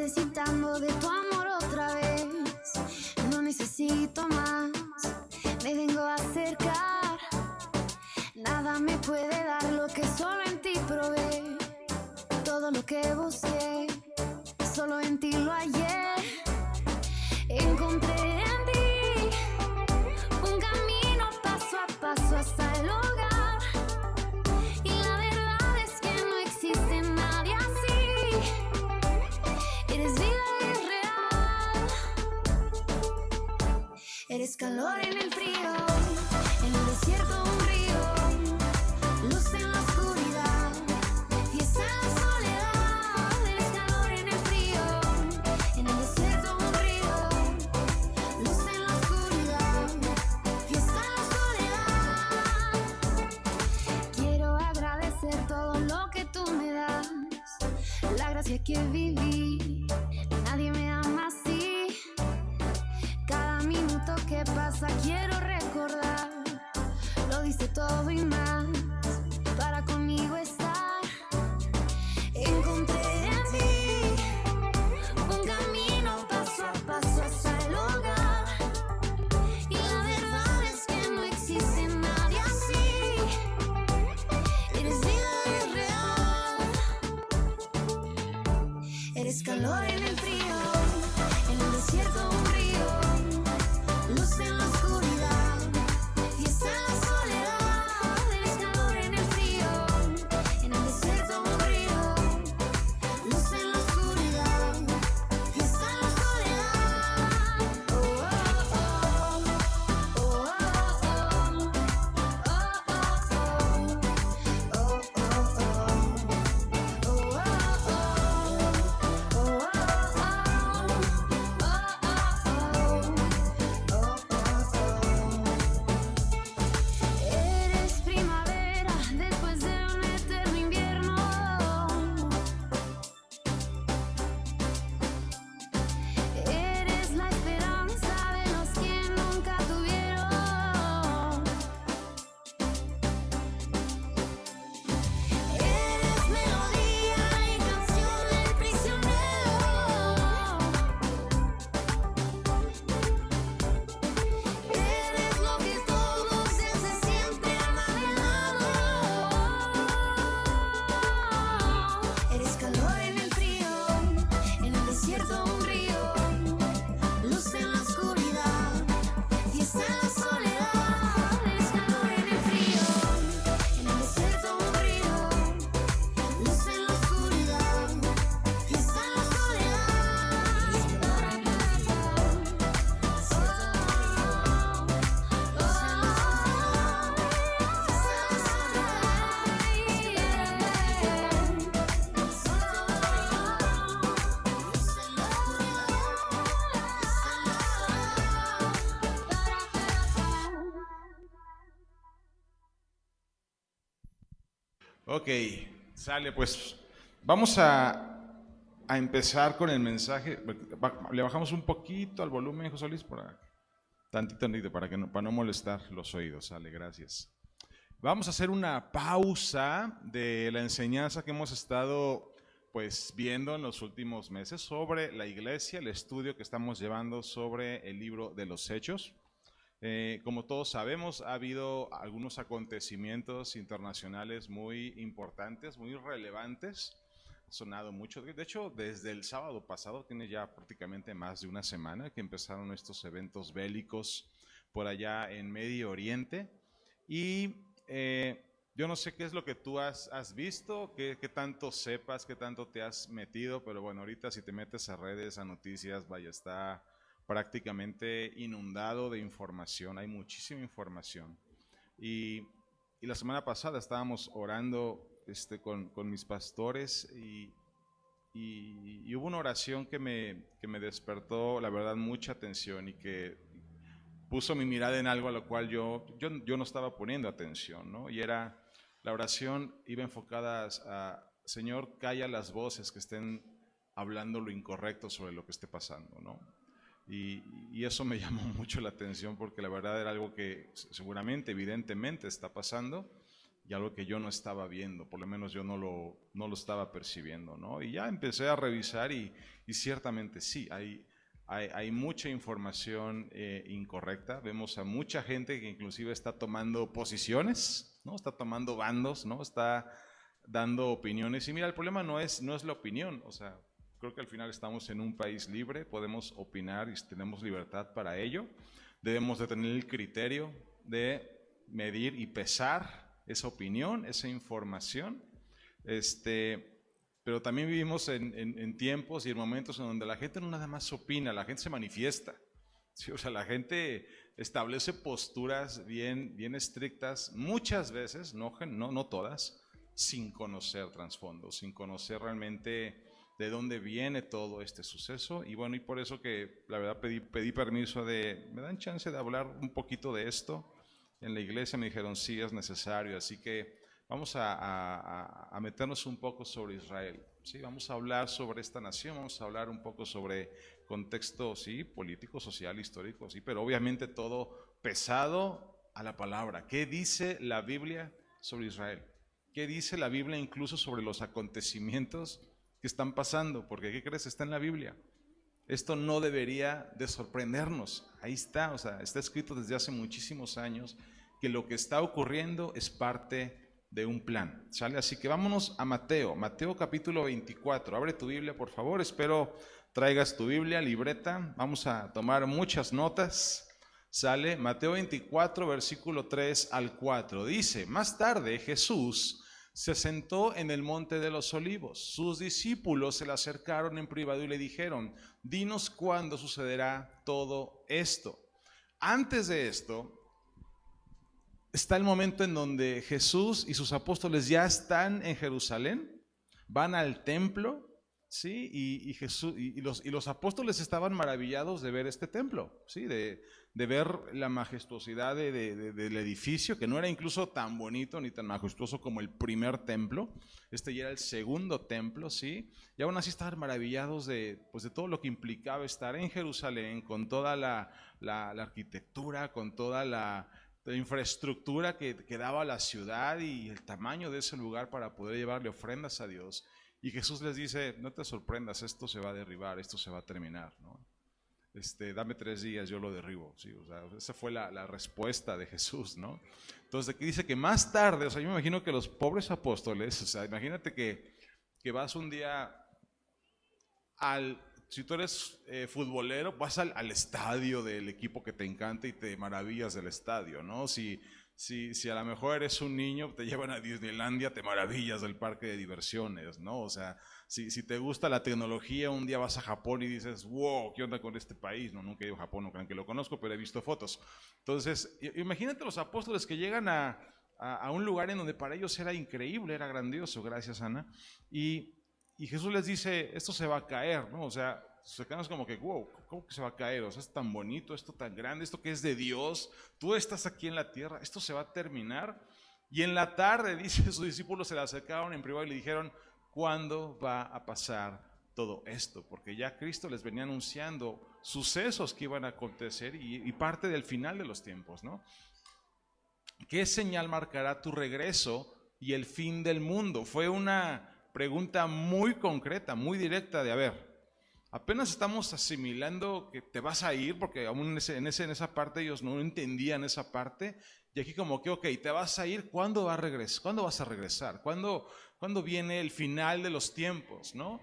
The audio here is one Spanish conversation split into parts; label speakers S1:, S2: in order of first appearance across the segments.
S1: necesitando de tu amor otra vez. No necesito más, me vengo a acercar. Nada me puede dar lo que solo en ti probé. Todo lo que busqué, solo en ti lo hallé. Encontré en ti un camino paso a paso hasta el hogar. Y la verdad es que no existe nadie así. Eres vida y es real. Eres calor en el frío, en el desierto un río, luz en la oscuridad, fiesta en la soledad. Eres calor en el frío, en el desierto un río, luz en la oscuridad, fiesta en la soledad. Quiero agradecer todo lo que tú me das, la gracia que viví, nadie me ama así. Cada minuto que pasa quiero recordar, lo diste todo y más para conmigo estar. Encontré en ti un camino paso a paso hasta el hogar. Y la verdad es que no existe nadie así. Eres vida y es real. Eres calor en el frío, en el desierto un río, luz en la oscuridad, fiesta en la soledad. Eres calor en el frío, en el desierto un río, luz en la oscuridad, fiesta en la soledad. Oh, oh, oh, oh, oh, oh, Eres primavera después de un eterno invierno. Eres la esperanza de los que nunca tuvieron. Eres melodía y canción del prisionero. Eres lo que todos desde siempre han anhelado. Eres calor en el frío, en el desierto un río, luz en la oscuridad, fiesta en la soledad. Eres calor en el frío, en el desierto un río, luz en la oscuridad, fiesta en la soledad. Eres calor en el frío,
S2: Ok, sale pues. Vamos a empezar con el mensaje. Le bajamos un poquito al volumen, José Luis, tantito, para no molestar los oídos. Sale, gracias. Vamos a hacer una pausa de la enseñanza que hemos estado pues viendo en los últimos meses sobre la iglesia, el estudio que estamos llevando sobre el libro de los Hechos. Como todos sabemos, ha habido algunos acontecimientos internacionales muy importantes, muy relevantes. Ha sonado mucho. De hecho, desde el sábado pasado, tiene ya prácticamente más de una semana que empezaron estos eventos bélicos por allá en Medio Oriente. Y yo no sé qué es lo que tú has visto, qué tanto sepas, qué tanto te has metido, pero bueno, ahorita si te metes a redes, a noticias, vaya, está prácticamente inundado de información, hay muchísima información. Y la semana pasada estábamos orando con mis pastores y hubo una oración que me despertó, la verdad, mucha atención y que puso mi mirada en algo a lo cual yo no estaba poniendo atención, ¿no? Y era, la oración iba enfocada a, Señor, calla las voces que estén hablando lo incorrecto sobre lo que esté pasando, ¿no? Y eso me llamó mucho la atención porque la verdad era algo que seguramente, evidentemente está pasando, y algo que yo no estaba viendo, por lo menos yo no lo estaba percibiendo, ¿no? Y ya empecé a revisar y ciertamente sí, hay mucha información incorrecta. Vemos a mucha gente que inclusive está tomando posiciones, ¿no? Está tomando bandos, ¿no? Está dando opiniones. Y mira, el problema no es la opinión, o sea, creo que al final estamos en un país libre, podemos opinar y tenemos libertad para ello. Debemos de tener el criterio de medir y pesar esa opinión, esa información. Pero también vivimos en tiempos y en momentos en donde la gente no nada más opina, la gente se manifiesta. ¿Sí? O sea, la gente establece posturas bien estrictas, muchas veces, no todas, sin conocer trasfondo, sin conocer realmente de dónde viene todo este suceso. Y bueno, y por eso que la verdad pedí permiso ¿me dan chance de hablar un poquito de esto? En la iglesia me dijeron, sí, es necesario, así que vamos a meternos un poco sobre Israel, ¿sí? Vamos a hablar sobre esta nación, vamos a hablar un poco sobre contexto, sí, político, social, histórico, sí, pero obviamente todo pesado a la palabra. ¿Qué dice la Biblia sobre Israel? ¿Qué dice la Biblia incluso sobre los acontecimientos que están pasando? Porque ¿qué crees? Está en la Biblia. Esto no debería de sorprendernos. Ahí está, o sea, está escrito desde hace muchísimos años que lo que está ocurriendo es parte de un plan, ¿sale? Así que vámonos a Mateo capítulo 24. Abre tu Biblia, por favor. Espero traigas tu Biblia, libreta. Vamos a tomar muchas notas, ¿sale? Mateo 24, versículo 3 al 4. Dice, más tarde Jesús se sentó en el monte de los olivos. Sus discípulos se le acercaron en privado y le dijeron, dinos cuándo sucederá todo esto. Antes de esto, está el momento en donde Jesús y sus apóstoles ya están en Jerusalén, van al templo, ¿sí? Y los apóstoles estaban maravillados de ver este templo, ¿sí? De ver la majestuosidad del edificio, que no era incluso tan bonito ni tan majestuoso como el primer templo. Este ya era el segundo templo, ¿sí? Y aún así estaban maravillados de todo lo que implicaba estar en Jerusalén, con toda la arquitectura, con toda la infraestructura que daba la ciudad y el tamaño de ese lugar para poder llevarle ofrendas a Dios. Y Jesús les dice, no te sorprendas, esto se va a derribar, esto se va a terminar, ¿no? Dame 3 días, yo lo derribo, ¿sí? O sea, esa fue la respuesta de Jesús, ¿no? Entonces aquí dice que más tarde, o sea, yo me imagino que los pobres apóstoles, o sea, imagínate que vas un día si tú eres futbolero, vas al estadio del equipo que te encanta y te maravillas del estadio, ¿no? Si a lo mejor eres un niño, te llevan a Disneylandia, te maravillas del parque de diversiones, ¿no? O sea, si te gusta la tecnología, un día vas a Japón y dices, wow, ¿qué onda con este país? No, nunca he ido a Japón, no crean que lo conozco, pero he visto fotos. Entonces, imagínate los apóstoles que llegan a un lugar en donde para ellos era increíble, era grandioso, gracias Ana, y Jesús les dice, esto se va a caer, ¿no? O sea, se quedan como que, wow, ¿cómo que se va a caer? O sea, es tan bonito, esto tan grande, esto que es de Dios, tú estás aquí en la tierra, esto se va a terminar. Y en la tarde, dice, sus discípulos se le acercaron en privado y le dijeron, ¿cuándo va a pasar todo esto? Porque ya Cristo les venía anunciando sucesos que iban a acontecer y parte del final de los tiempos, ¿no? ¿Qué señal marcará tu regreso y el fin del mundo? Fue una pregunta muy concreta, muy directa de, a ver, apenas estamos asimilando que te vas a ir, porque aún en esa parte ellos no entendían esa parte, y aquí como que, ok, te vas a ir, ¿cuándo vas a regresar? ¿Cuándo viene el final de los tiempos, no?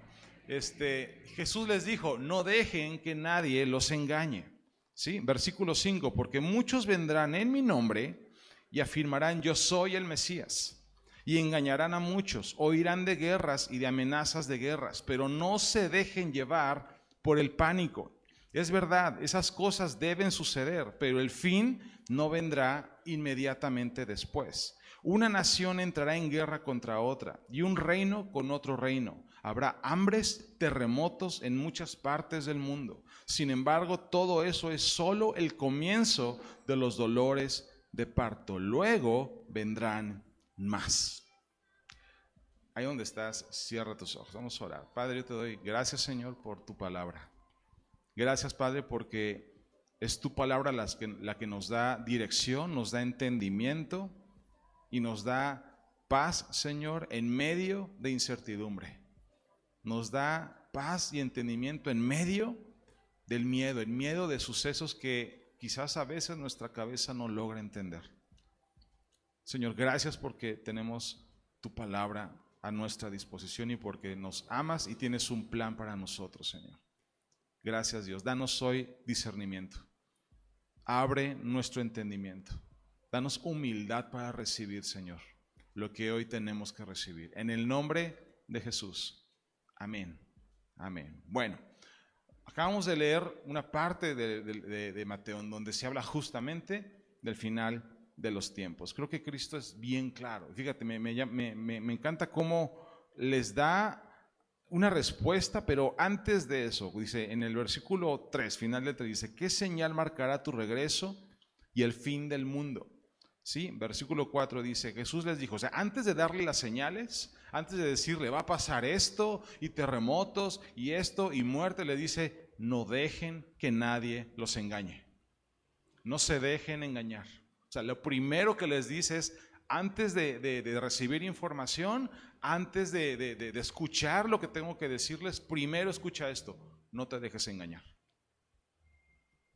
S2: Jesús les dijo, no dejen que nadie los engañe, ¿sí? Versículo 5, porque muchos vendrán en mi nombre y afirmarán, yo soy el Mesías. Y engañarán a muchos, oirán de guerras y de amenazas de guerras, pero no se dejen llevar por el pánico. Es verdad, esas cosas deben suceder, pero el fin no vendrá inmediatamente después. Una nación entrará en guerra contra otra y un reino con otro reino. Habrá hambres, terremotos en muchas partes del mundo. Sin embargo, todo eso es solo el comienzo de los dolores de parto. Luego vendrán más. Ahí donde estás, cierra tus ojos, vamos a orar. Padre, yo te doy gracias, Señor, por tu palabra. Gracias, Padre, porque es tu palabra la que nos da dirección, nos da entendimiento y nos da paz, Señor, en medio de incertidumbre. Nos da paz y entendimiento en medio del miedo, en medio de sucesos que quizás a veces nuestra cabeza no logra entender. Señor, gracias porque tenemos tu palabra a nuestra disposición y porque nos amas y tienes un plan para nosotros, Señor. Gracias, Dios. Danos hoy discernimiento. Abre nuestro entendimiento. Danos humildad para recibir, Señor, lo que hoy tenemos que recibir. En el nombre de Jesús. Amén. Amén. Bueno, acabamos de leer una parte de Mateo en donde se habla justamente del final de los tiempos. Creo que Cristo es bien claro. Fíjate, me encanta cómo les da una respuesta, pero antes de eso, dice en el versículo 3, final del 3, dice, ¿qué señal marcará tu regreso y el fin del mundo? Sí, versículo 4 dice, Jesús les dijo, o sea, antes de darle las señales, antes de decirle, va a pasar esto, y terremotos, y esto, y muerte, le dice, no dejen que nadie los engañe. No se dejen engañar. O sea, lo primero que les dice es, antes de recibir información, antes de escuchar lo que tengo que decirles, primero escucha esto, no te dejes engañar.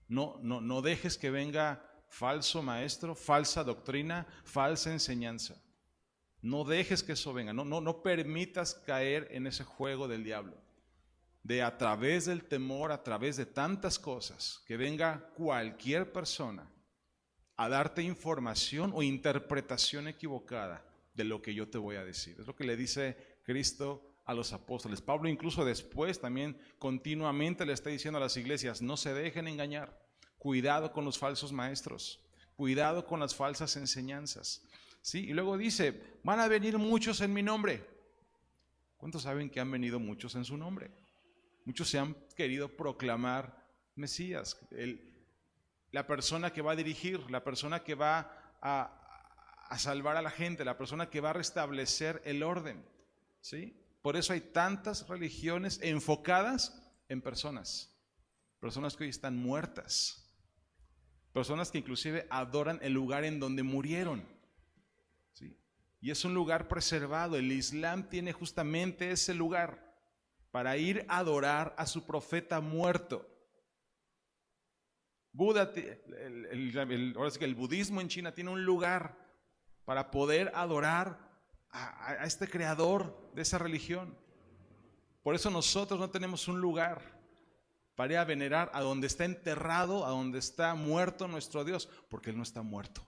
S2: No dejes que venga falso maestro, falsa doctrina, falsa enseñanza. No dejes que eso venga, no permitas caer en ese juego del diablo. De a través del temor, a través de tantas cosas, que venga cualquier persona a darte información o interpretación equivocada de lo que yo te voy a decir. Es lo que le dice Cristo a los apóstoles. Pablo incluso después también continuamente le está diciendo a las iglesias, no se dejen engañar. Cuidado con los falsos maestros, cuidado con las falsas enseñanzas. ¿Sí? Y luego dice, van a venir muchos en mi nombre. ¿Cuántos saben que han venido muchos en su nombre? Muchos se han querido proclamar Mesías, la persona que va a dirigir, la persona que va a salvar a la gente, la persona que va a restablecer el orden. ¿Sí? Por eso hay tantas religiones enfocadas en personas que hoy están muertas. Personas que inclusive adoran el lugar en donde murieron. ¿Sí? Y es un lugar preservado. El Islam tiene justamente ese lugar para ir a adorar a su profeta muerto. Buda, ahora sí que el budismo en China tiene un lugar para poder adorar a este creador de esa religión. Por eso nosotros no tenemos un lugar para ir a venerar a donde está enterrado, a donde está muerto nuestro Dios, porque Él no está muerto.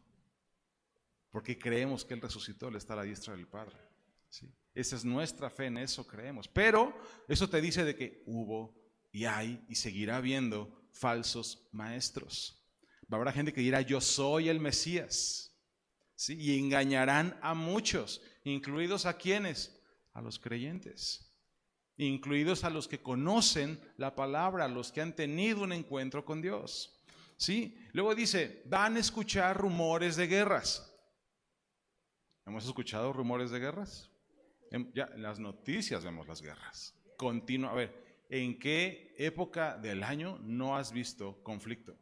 S2: Porque creemos que Él resucitó, Él está a la diestra del Padre. ¿Sí? Esa es nuestra fe, en eso creemos. Pero eso te dice de que hubo y hay y seguirá habiendo falsos maestros. Habrá gente que dirá, yo soy el Mesías. ¿Sí? Y engañarán a muchos, incluidos a quienes, a los creyentes. Incluidos a los que conocen la palabra, a los que han tenido un encuentro con Dios. ¿Sí? Luego dice, van a escuchar rumores de guerras. ¿Hemos escuchado rumores de guerras? Ya en las noticias vemos las guerras. A ver, ¿en qué época del año no has visto conflicto?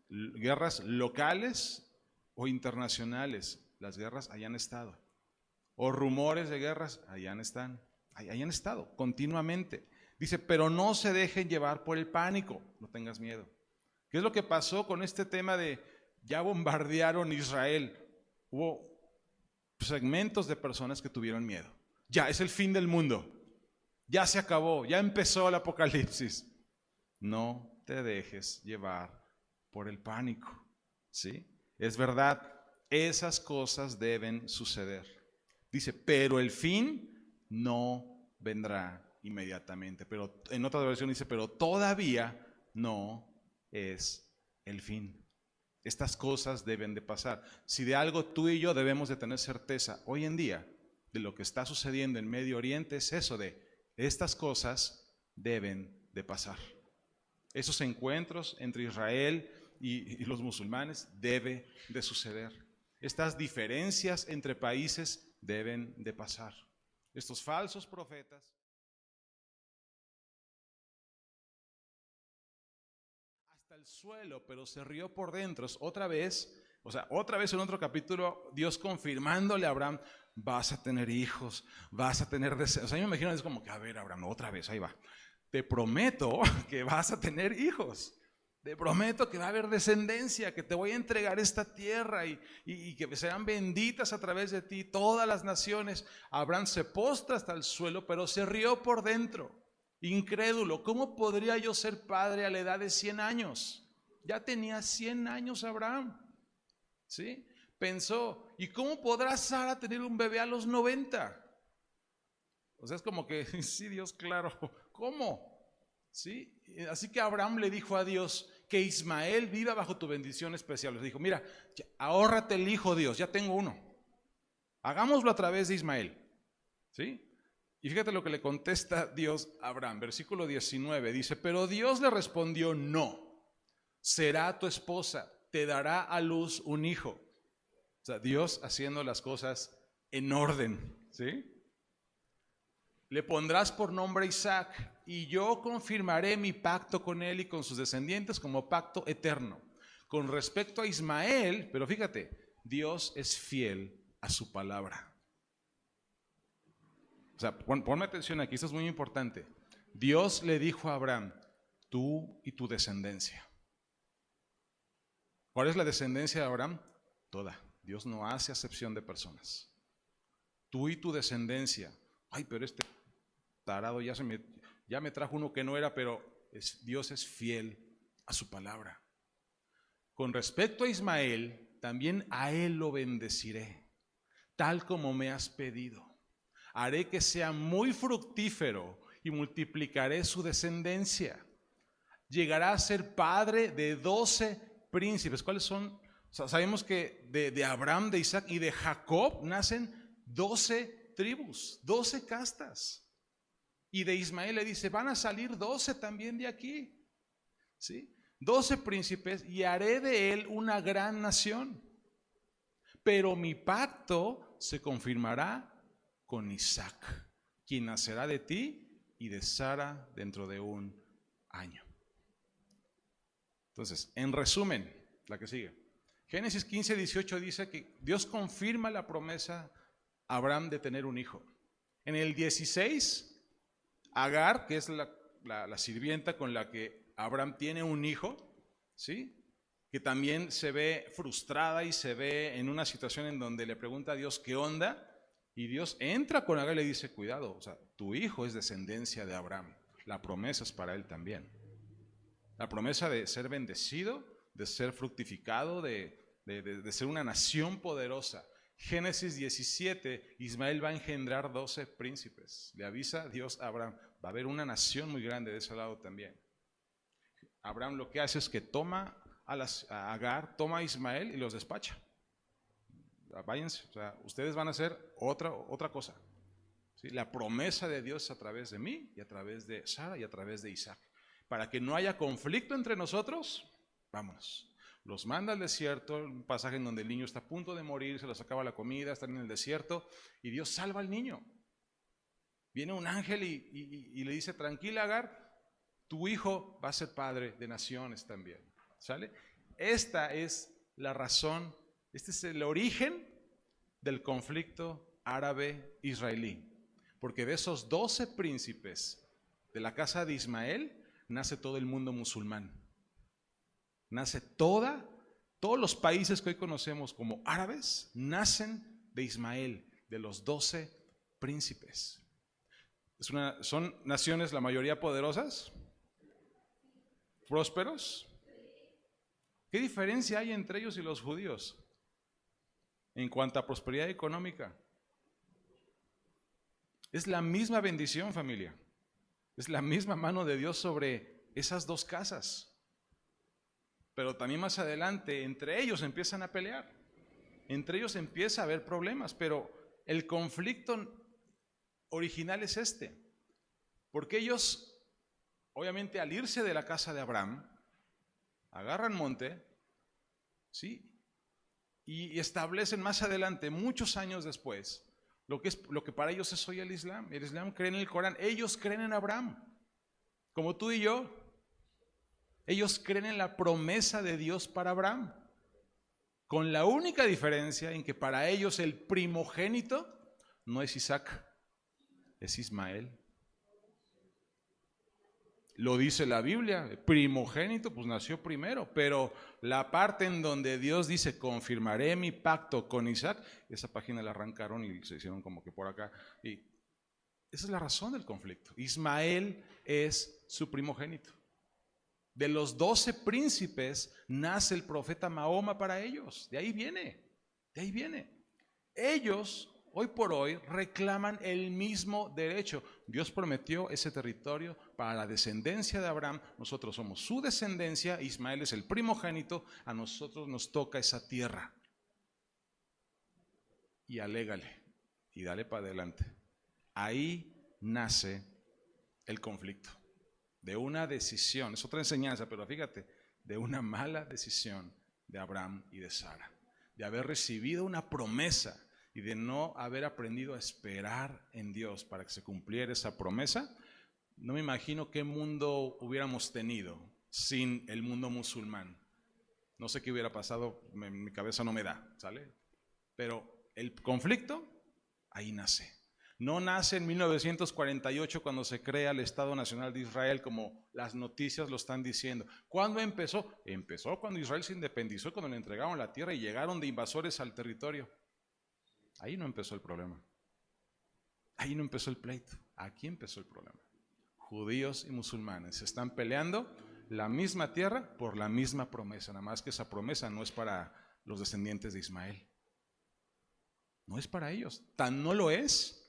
S2: Guerras locales o internacionales, las guerras allá han estado. O rumores de guerras, allá han estado continuamente. Dice, pero no se dejen llevar por el pánico, no tengas miedo. ¿Qué es lo que pasó con este tema de ya bombardearon Israel? Hubo segmentos de personas que tuvieron miedo. Ya, es el fin del mundo. Ya se acabó, ya empezó el apocalipsis. No te dejes llevar por el pánico. ¿Sí? Es verdad, esas cosas deben suceder. Dice, pero el fin no vendrá inmediatamente. Pero en otra versión dice, pero todavía no es el fin. Estas cosas deben de pasar. Si de algo tú y yo debemos de tener certeza hoy en día de lo que está sucediendo en Medio Oriente, es eso de estas cosas deben de pasar. Esos encuentros entre Israel y los musulmanes debe de suceder. Estas diferencias entre países deben de pasar. Estos falsos profetas hasta el suelo, pero se rió por dentro. Otra vez O sea, otra vez en otro capítulo, Dios confirmándole a Abraham, vas a tener hijos, vas a tener descendencia. O sea, yo me imagino, es como que, a ver, Abraham, otra vez, ahí va. Te prometo que vas a tener hijos. Te prometo que va a haber descendencia, que te voy a entregar esta tierra y que serán benditas a través de ti todas las naciones. Abraham se postra hasta el suelo, pero se rió por dentro, incrédulo. ¿Cómo podría yo ser padre a la edad de 100 años? Ya tenía 100 años Abraham, ¿sí? Pensó, ¿y cómo podrá Sara tener un bebé a los 90? O sea, es como que, sí, Dios, claro, ¿cómo? ¿Sí? Así que Abraham le dijo a Dios que Ismael viva bajo tu bendición especial. Le dijo, mira, ahórrate el hijo, Dios, ya tengo uno. Hagámoslo a través de Ismael. ¿Sí? Y fíjate lo que le contesta Dios a Abraham. Versículo 19 dice, pero Dios le respondió, no, será tu esposa, te dará a luz un hijo. O sea, Dios haciendo las cosas en orden. ¿Sí? Le pondrás por nombre Isaac, y yo confirmaré mi pacto con él y con sus descendientes como pacto eterno. Con respecto a Ismael, pero fíjate, Dios es fiel a su palabra. O sea, ponme atención aquí, esto es muy importante. Dios le dijo a Abraham, tú y tu descendencia. ¿Cuál es la descendencia de Abraham? Toda. Dios no hace acepción de personas. Tú y tu descendencia. Ay, pero este tarado ya me trajo uno que no era, pero Dios es fiel a su palabra. Con respecto a Ismael, también a él lo bendeciré, tal como me has pedido. Haré que sea muy fructífero y multiplicaré su descendencia. Llegará a ser padre de 12 príncipes. ¿Cuáles son? O sea, sabemos que de Abraham, de Isaac y de Jacob nacen 12 tribus, 12 castas. Y de Ismael le dice, van a salir 12 también de aquí. ¿Sí? 12 príncipes, y haré de él una gran nación. Pero mi pacto se confirmará con Isaac, quien nacerá de ti y de Sara dentro de un año. Entonces, en resumen, la que sigue. Génesis 15:18 dice que Dios confirma la promesa a Abraham de tener un hijo. En el 16, Agar, que es la sirvienta con la que Abraham tiene un hijo, ¿sí? Que también se ve frustrada y se ve en una situación en donde le pregunta a Dios qué onda, y Dios entra con Agar y le dice, cuidado, o sea, tu hijo es descendencia de Abraham, la promesa es para él también. La promesa de ser bendecido, de ser fructificado, de ser una nación poderosa. Génesis 17, Ismael va a engendrar 12 príncipes. Le avisa Dios a Abraham, va a haber una nación muy grande de ese lado también. Abraham lo que hace es que toma a Agar, toma a Ismael y los despacha. Váyanse, o sea, ustedes van a hacer otra cosa. ¿Sí? La promesa de Dios a través de mí y a través de Sara y a través de Isaac. Para que no haya conflicto entre nosotros, vámonos. Los manda al desierto, un pasaje en donde el niño está a punto de morir, se les acaba la comida, están en el desierto, y Dios salva al niño. Viene un ángel y le dice, tranquila Agar, tu hijo va a ser padre de naciones también. ¿Sale? Esta es la razón, este es el origen del conflicto árabe-israelí. Porque de esos 12 príncipes de la casa de Ismael, nace todo el mundo musulmán. Nace todos los países que hoy conocemos como árabes, nacen de Ismael, de los 12 príncipes. ¿Son naciones la mayoría poderosas? ¿Prósperos? ¿Qué diferencia hay entre ellos y los judíos en cuanto a prosperidad económica? Es la misma bendición, familia. Es la misma mano de Dios sobre esas dos casas. Pero también más adelante, entre ellos empiezan a pelear. Entre ellos empieza a haber problemas, pero el conflicto original es este. Porque ellos, obviamente, al irse de la casa de Abraham, agarran monte, ¿sí? Y establecen más adelante, muchos años después, lo que para ellos es hoy el Islam. El Islam cree en el Corán, ellos creen en Abraham, como tú y yo. Ellos creen en la promesa de Dios para Abraham, con la única diferencia en que para ellos el primogénito no es Isaac, es Ismael. Lo dice la Biblia, el primogénito pues nació primero, pero la parte en donde Dios dice confirmaré mi pacto con Isaac, esa página la arrancaron y se hicieron como que por acá. Y esa es la razón del conflicto. Ismael es su primogénito. De los 12 príncipes nace el profeta Mahoma para ellos. De ahí viene, de ahí viene. Ellos hoy por hoy reclaman el mismo derecho. Dios prometió ese territorio para la descendencia de Abraham. Nosotros somos su descendencia. Ismael es el primogénito. A nosotros nos toca esa tierra. Y alégale y dale para adelante. Ahí nace el conflicto. De una decisión, es otra enseñanza, pero fíjate, de una mala decisión de Abraham y de Sara. De haber recibido una promesa y de no haber aprendido a esperar en Dios para que se cumpliera esa promesa. No me imagino qué mundo hubiéramos tenido sin el mundo musulmán. No sé qué hubiera pasado, mi cabeza no me da, ¿sale? Pero el conflicto ahí nace. No nace en 1948 cuando se crea el Estado Nacional de Israel como las noticias lo están diciendo. ¿Cuándo empezó? Empezó cuando Israel se independizó, cuando le entregaron la tierra y llegaron de invasores al territorio. Ahí no empezó el problema. Ahí no empezó el pleito. Aquí empezó el problema. Judíos y musulmanes se están peleando la misma tierra por la misma promesa. Nada más que esa promesa no es para los descendientes de Ismael. No es para ellos. Tan no lo es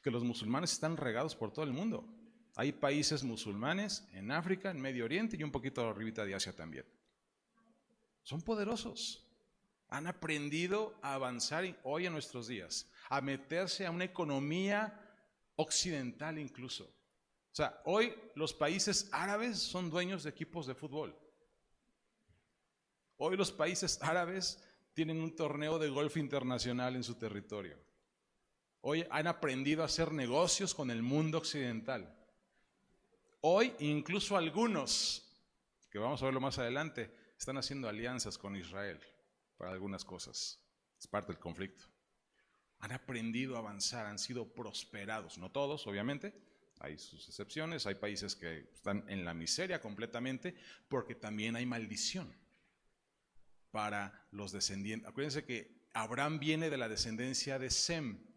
S2: que los musulmanes están regados por todo el mundo. Hay países musulmanes en África, en Medio Oriente y un poquito arribita de Asia también. Son poderosos. Han aprendido a avanzar hoy en nuestros días, a meterse a una economía occidental incluso. O sea, hoy los países árabes son dueños de equipos de fútbol. Hoy los países árabes tienen un torneo de golf internacional en su territorio. Hoy han aprendido a hacer negocios con el mundo occidental. Hoy incluso algunos, que vamos a verlo más adelante, están haciendo alianzas con Israel para algunas cosas. Es parte del conflicto. Han aprendido a avanzar, han sido prosperados. No todos, obviamente. Hay sus excepciones. Hay países que están en la miseria completamente porque también hay maldición para los descendientes. Acuérdense que Abraham viene de la descendencia de Sem.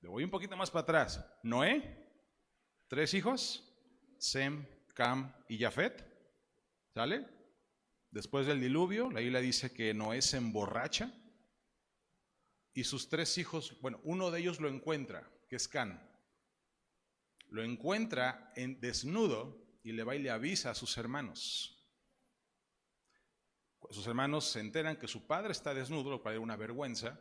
S2: Le voy un poquito más para atrás. Noé, 3 hijos, Sem, Cam y Jafet. ¿Sale? Después del diluvio, la Biblia dice que Noé se emborracha y sus 3 hijos, bueno, uno de ellos lo encuentra, que es Can. Lo encuentra desnudo y le va y le avisa a sus hermanos. Sus hermanos se enteran que su padre está desnudo, lo cual era una vergüenza,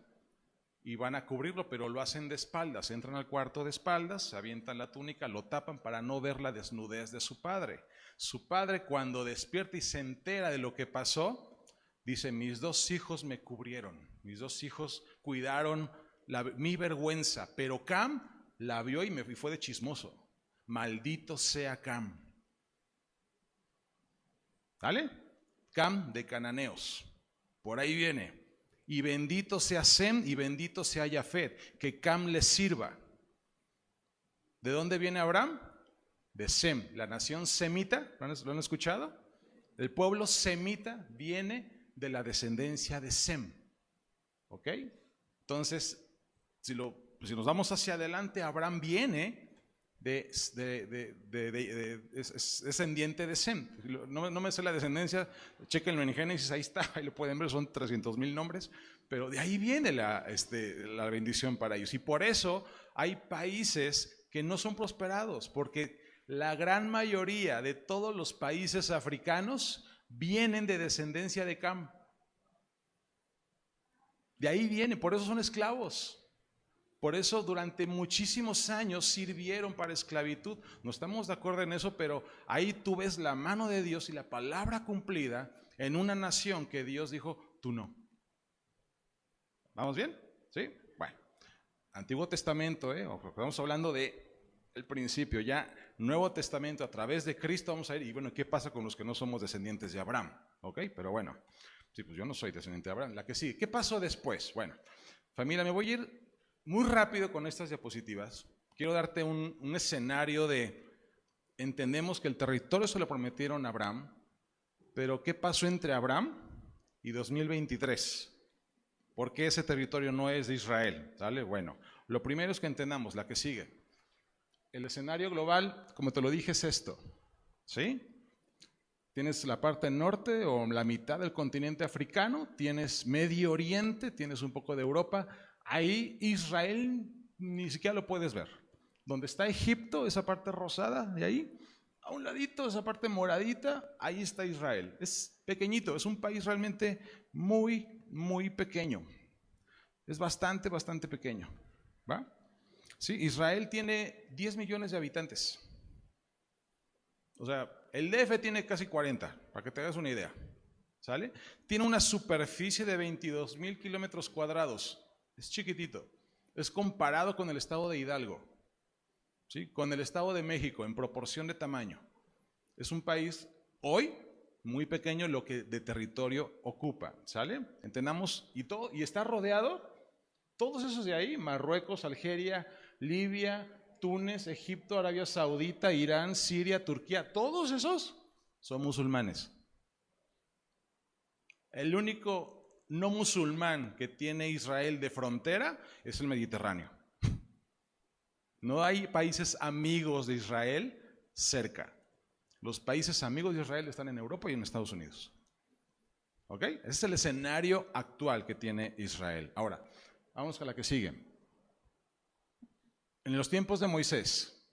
S2: y van a cubrirlo, pero lo hacen de espaldas. Entran al cuarto de espaldas, se avientan la túnica, lo tapan para no ver la desnudez de su padre. Su padre, cuando despierta y se entera de lo que pasó, dice: mis 2 hijos me cubrieron, mis 2 hijos cuidaron mi vergüenza, pero Cam la vio y fue de chismoso. Maldito sea Cam. ¿Sale? Cam de cananeos, por ahí viene. Y bendito sea Sem y bendito sea Jafet, que Cam les sirva. ¿De dónde viene Abraham? De Sem, la nación semita. ¿Lo han escuchado? El pueblo semita viene de la descendencia de Sem. ¿Ok? Entonces, si nos vamos hacia adelante, Abraham viene es descendiente de Sem. No me sé la descendencia, chequenlo en Génesis, ahí está, ahí lo pueden ver, son 300,000 nombres, pero de ahí viene la bendición para ellos. Y por eso hay países que no son prosperados, porque la gran mayoría de todos los países africanos vienen de descendencia de Cam. De ahí vienen, por eso son esclavos. Por eso durante muchísimos años sirvieron para esclavitud. No estamos de acuerdo en eso, pero ahí tú ves la mano de Dios y la palabra cumplida en una nación que Dios dijo: tú no. ¿Vamos bien? ¿Sí? Bueno, Antiguo Testamento, estamos hablando del principio. Ya Nuevo Testamento, a través de Cristo vamos a ir. Y bueno, ¿qué pasa con los que no somos descendientes de Abraham? ¿Ok? Pero bueno, Sí, pues yo no soy descendiente de Abraham. La que sigue. ¿Qué pasó después? Bueno, familia, me voy a ir muy rápido con estas diapositivas. Quiero darte un escenario de, entendemos que el territorio se lo prometieron a Abraham, pero ¿qué pasó entre Abraham y 2023? ¿Por qué ese territorio no es de Israel? ¿Sale? Bueno, lo primero es que entendamos, la que sigue. El escenario global, como te lo dije, es esto, ¿sí? Tienes la parte norte o la mitad del continente africano, tienes Medio Oriente, tienes un poco de Europa. Ahí Israel ni siquiera lo puedes ver. Donde está Egipto, esa parte rosada de ahí, a un ladito, esa parte moradita, ahí está Israel. Es pequeñito, es un país realmente muy, muy pequeño. Es bastante, bastante pequeño, ¿va? Sí, Israel tiene 10 millones de habitantes. O sea, el DF tiene casi 40, para que te hagas una idea. ¿Sale? Tiene una superficie de 22,000 kilómetros cuadrados. Es chiquitito. Es comparado con el estado de Hidalgo, ¿sí? Con el estado de México en proporción de tamaño. Es un país hoy muy pequeño lo que de territorio ocupa. ¿Sale? Entendamos. Y está rodeado, todos esos de ahí, Marruecos, Algeria, Libia, Túnez, Egipto, Arabia Saudita, Irán, Siria, Turquía, todos esos son musulmanes. El único no musulmán que tiene Israel de frontera es el Mediterráneo. No hay países amigos de Israel cerca. Los países amigos de Israel están en Europa y en Estados Unidos. ¿Ok? Ese es el escenario actual que tiene Israel. Ahora, vamos a la que sigue. En los tiempos de Moisés,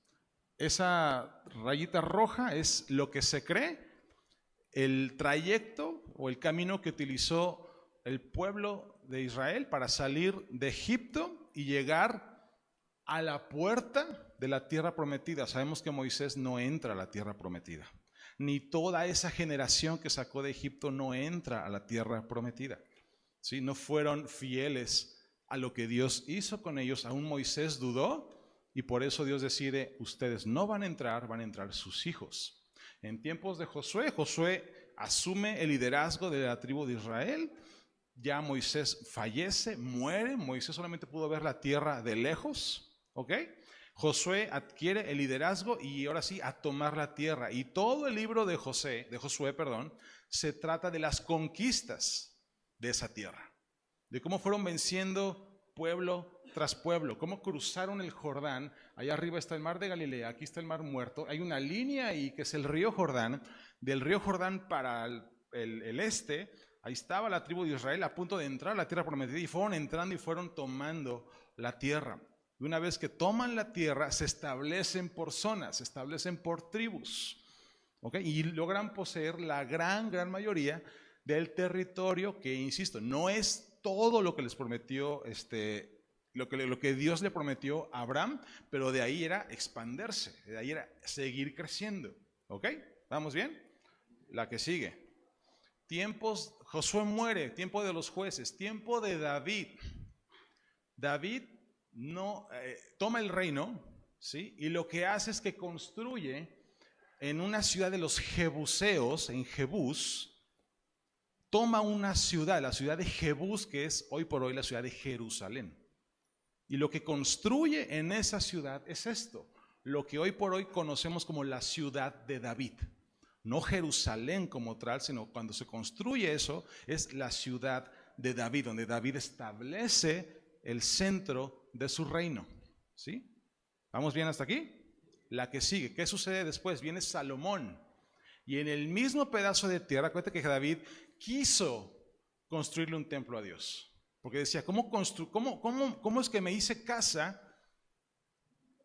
S2: esa rayita roja es lo que se cree el trayecto o el camino que utilizó el pueblo de Israel para salir de Egipto y llegar a la puerta de la tierra prometida. Sabemos que Moisés no entra a la tierra prometida, ni toda esa generación que sacó de Egipto no entra a la tierra prometida. ¿Sí? No fueron fieles a lo que Dios hizo con ellos. Aún Moisés dudó. Y por eso Dios decide, ustedes no van a entrar sus hijos. En tiempos de Josué, Josué asume el liderazgo de la tribu de Israel. Ya Moisés fallece, muere. Moisés solamente pudo ver la tierra de lejos. ¿Ok? Josué adquiere el liderazgo y ahora sí a tomar la tierra. Y todo el libro de Josué, se trata de las conquistas de esa tierra. De cómo fueron venciendo pueblo tras pueblo, cómo cruzaron el Jordán. Allá arriba está el mar de Galilea, aquí está el mar Muerto. Hay una línea ahí que es el río Jordán. Del río Jordán para el este, ahí estaba la tribu de Israel a punto de entrar a la tierra prometida y fueron entrando y fueron tomando la tierra. Y una vez que toman la tierra, se establecen por zonas, se establecen por tribus. ¿Okay? Y logran poseer la gran mayoría del territorio que, insisto, no es todo lo que les prometió lo que Dios le prometió a Abraham, pero de ahí era expandirse, de ahí era seguir creciendo. ¿Ok? ¿Vamos bien? La que sigue. Tiempos, Josué muere, tiempo de los jueces, tiempo de David. David no toma el reino, ¿sí? Y lo que hace es que construye en una ciudad de los jebuseos, en Jebús, toma una ciudad, la ciudad de Jebús, que es hoy por hoy la ciudad de Jerusalén. Y lo que construye en esa ciudad es esto, lo que hoy por hoy conocemos como la ciudad de David. No Jerusalén como tal, sino cuando se construye eso, es la ciudad de David, donde David establece el centro de su reino. ¿Sí? ¿Vamos bien hasta aquí? La que sigue, ¿qué sucede después? Viene Salomón. Y en el mismo pedazo de tierra, acuérdate que David quiso construirle un templo a Dios. Porque decía, ¿cómo es que me hice casa?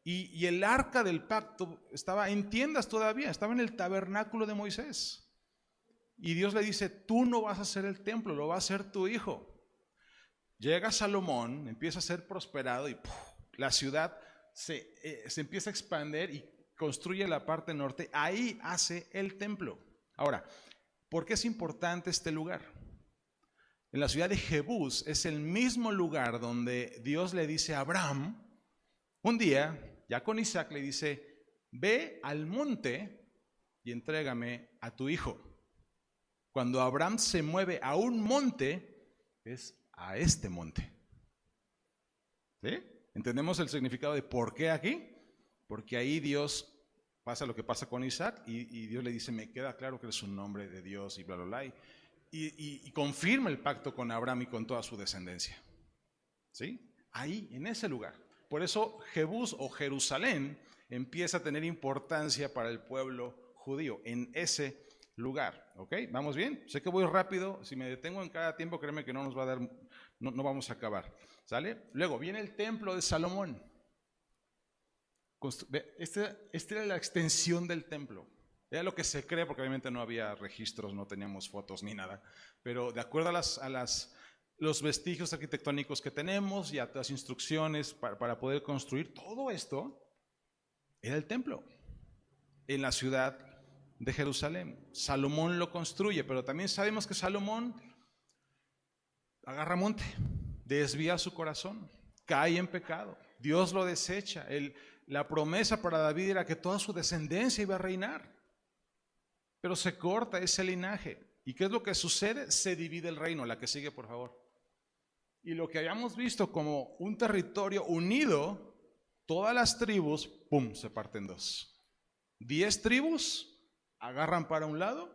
S2: Y el arca del pacto estaba en tiendas todavía, estaba en el tabernáculo de Moisés. Y Dios le dice, tú no vas a hacer el templo, lo va a hacer tu hijo. Llega Salomón, empieza a ser prosperado y la ciudad se empieza a expandir y construye la parte norte. Ahí hace el templo. Ahora, ¿por qué es importante este lugar? En la ciudad de Jebús es el mismo lugar donde Dios le dice a Abraham, un día, ya con Isaac, le dice, ve al monte y entrégame a tu hijo. Cuando Abraham se mueve a un monte, es a este monte. ¿Sí? ¿Entendemos el significado de por qué aquí? Porque ahí Dios pasa lo que pasa con Isaac y Dios le dice, me queda claro que eres un hombre de Dios y bla, bla, bla. Y confirma el pacto con Abraham y con toda su descendencia. ¿Sí? Ahí, en ese lugar. Por eso Jebús o Jerusalén empieza a tener importancia para el pueblo judío, en ese lugar. ¿Ok? ¿Vamos bien? Sé que voy rápido, si me detengo en cada tiempo, créeme que no nos va a dar, no vamos a acabar. ¿Sale? Luego viene el templo de Salomón. Esta era la extensión del templo. Era lo que se cree, porque obviamente no había registros, no teníamos fotos ni nada. Pero de acuerdo a los vestigios arquitectónicos que tenemos y a las instrucciones para poder construir, todo esto era el templo en la ciudad de Jerusalén. Salomón lo construye, pero también sabemos que Salomón agarra monte, desvía su corazón, cae en pecado. Dios lo desecha. La promesa para David era que toda su descendencia iba a reinar. Pero se corta ese linaje. ¿Y qué es lo que sucede? Se divide el reino. La que sigue, por favor. Y lo que habíamos visto como un territorio unido, todas las tribus, ¡pum!, se parten dos. 10 tribus agarran para un lado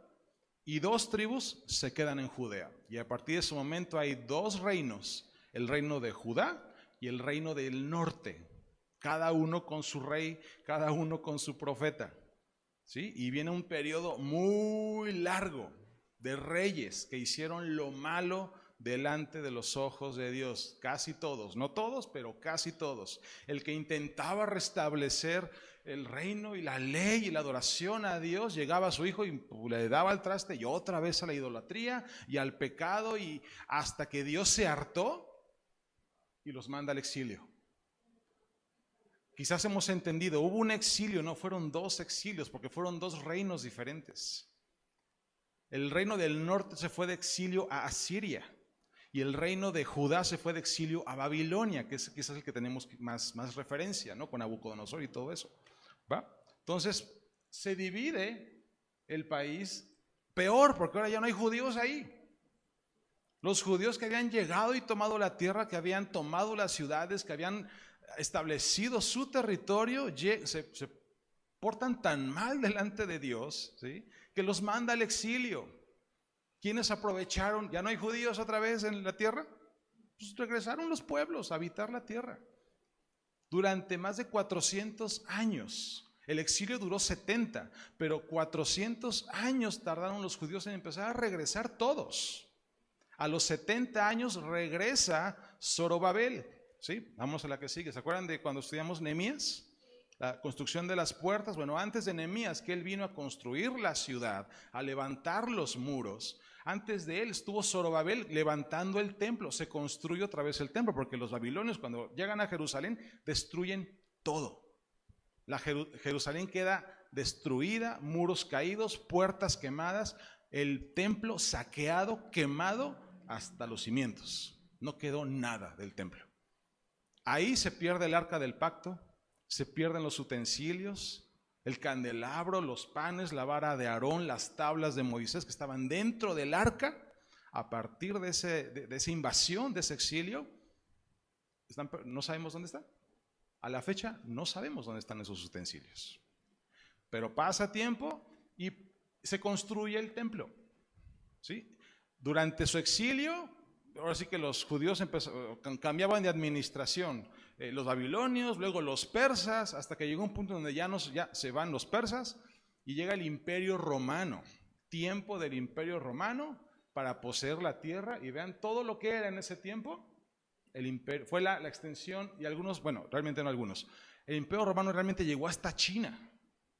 S2: y 2 tribus se quedan en Judea. Y a partir de ese momento hay 2 reinos. El reino de Judá y el reino del norte. Cada uno con su rey, cada uno con su profeta. ¿Sí? Y viene un periodo muy largo de reyes que hicieron lo malo delante de los ojos de Dios. Casi todos, no todos, pero casi todos. El que intentaba restablecer el reino y la ley y la adoración a Dios, llegaba a su hijo y le daba al traste y otra vez a la idolatría y al pecado, y hasta que Dios se hartó y los manda al exilio. Quizás hemos entendido, hubo un exilio, no fueron 2 exilios, porque fueron 2 reinos diferentes. El reino del norte se fue de exilio a Asiria y el reino de Judá se fue de exilio a Babilonia, que es quizás el que tenemos más referencia, ¿no? Con Nabucodonosor y todo eso. ¿Va? Entonces se divide el país peor, porque ahora ya no hay judíos ahí. Los judíos que habían llegado y tomado la tierra, que habían tomado las ciudades, que habían establecido su territorio, se portan tan mal delante de Dios, ¿sí?, que los manda al exilio. ¿Quiénes aprovecharon? ¿Ya no hay judíos otra vez en la tierra? Pues regresaron los pueblos a habitar la tierra. Durante más de 400 años. El exilio duró 70, pero 400 años tardaron los judíos en empezar a regresar todos. A los 70 años regresa Zorobabel. ¿Sí? Vamos a la que sigue. ¿Se acuerdan de cuando estudiamos Nehemías? La construcción de las puertas. Bueno, antes de Nehemías, que él vino a construir la ciudad, a levantar los muros, antes de él estuvo Zorobabel levantando el templo. Se construye otra vez el templo, porque los babilonios, cuando llegan a Jerusalén, destruyen todo. La Jerusalén queda destruida, muros caídos, puertas quemadas, el templo saqueado, quemado hasta los cimientos. No quedó nada del templo. Ahí se pierde el arca del pacto, se pierden los utensilios, el candelabro, los panes, la vara de Aarón, las tablas de Moisés que estaban dentro del arca. A partir de esa invasión, de ese exilio, no sabemos dónde están. A la fecha no sabemos dónde están esos utensilios. Pero pasa tiempo y se construye el templo. ¿Sí? Durante su exilio, ahora sí que los judíos cambiaban de administración, los babilonios, luego los persas, hasta que llegó un punto donde ya se van los persas y llega el Imperio Romano, tiempo del Imperio Romano para poseer la tierra. Y vean todo lo que era en ese tiempo. El imperio fue la extensión, y algunos, bueno, realmente no algunos, el Imperio Romano realmente llegó hasta China,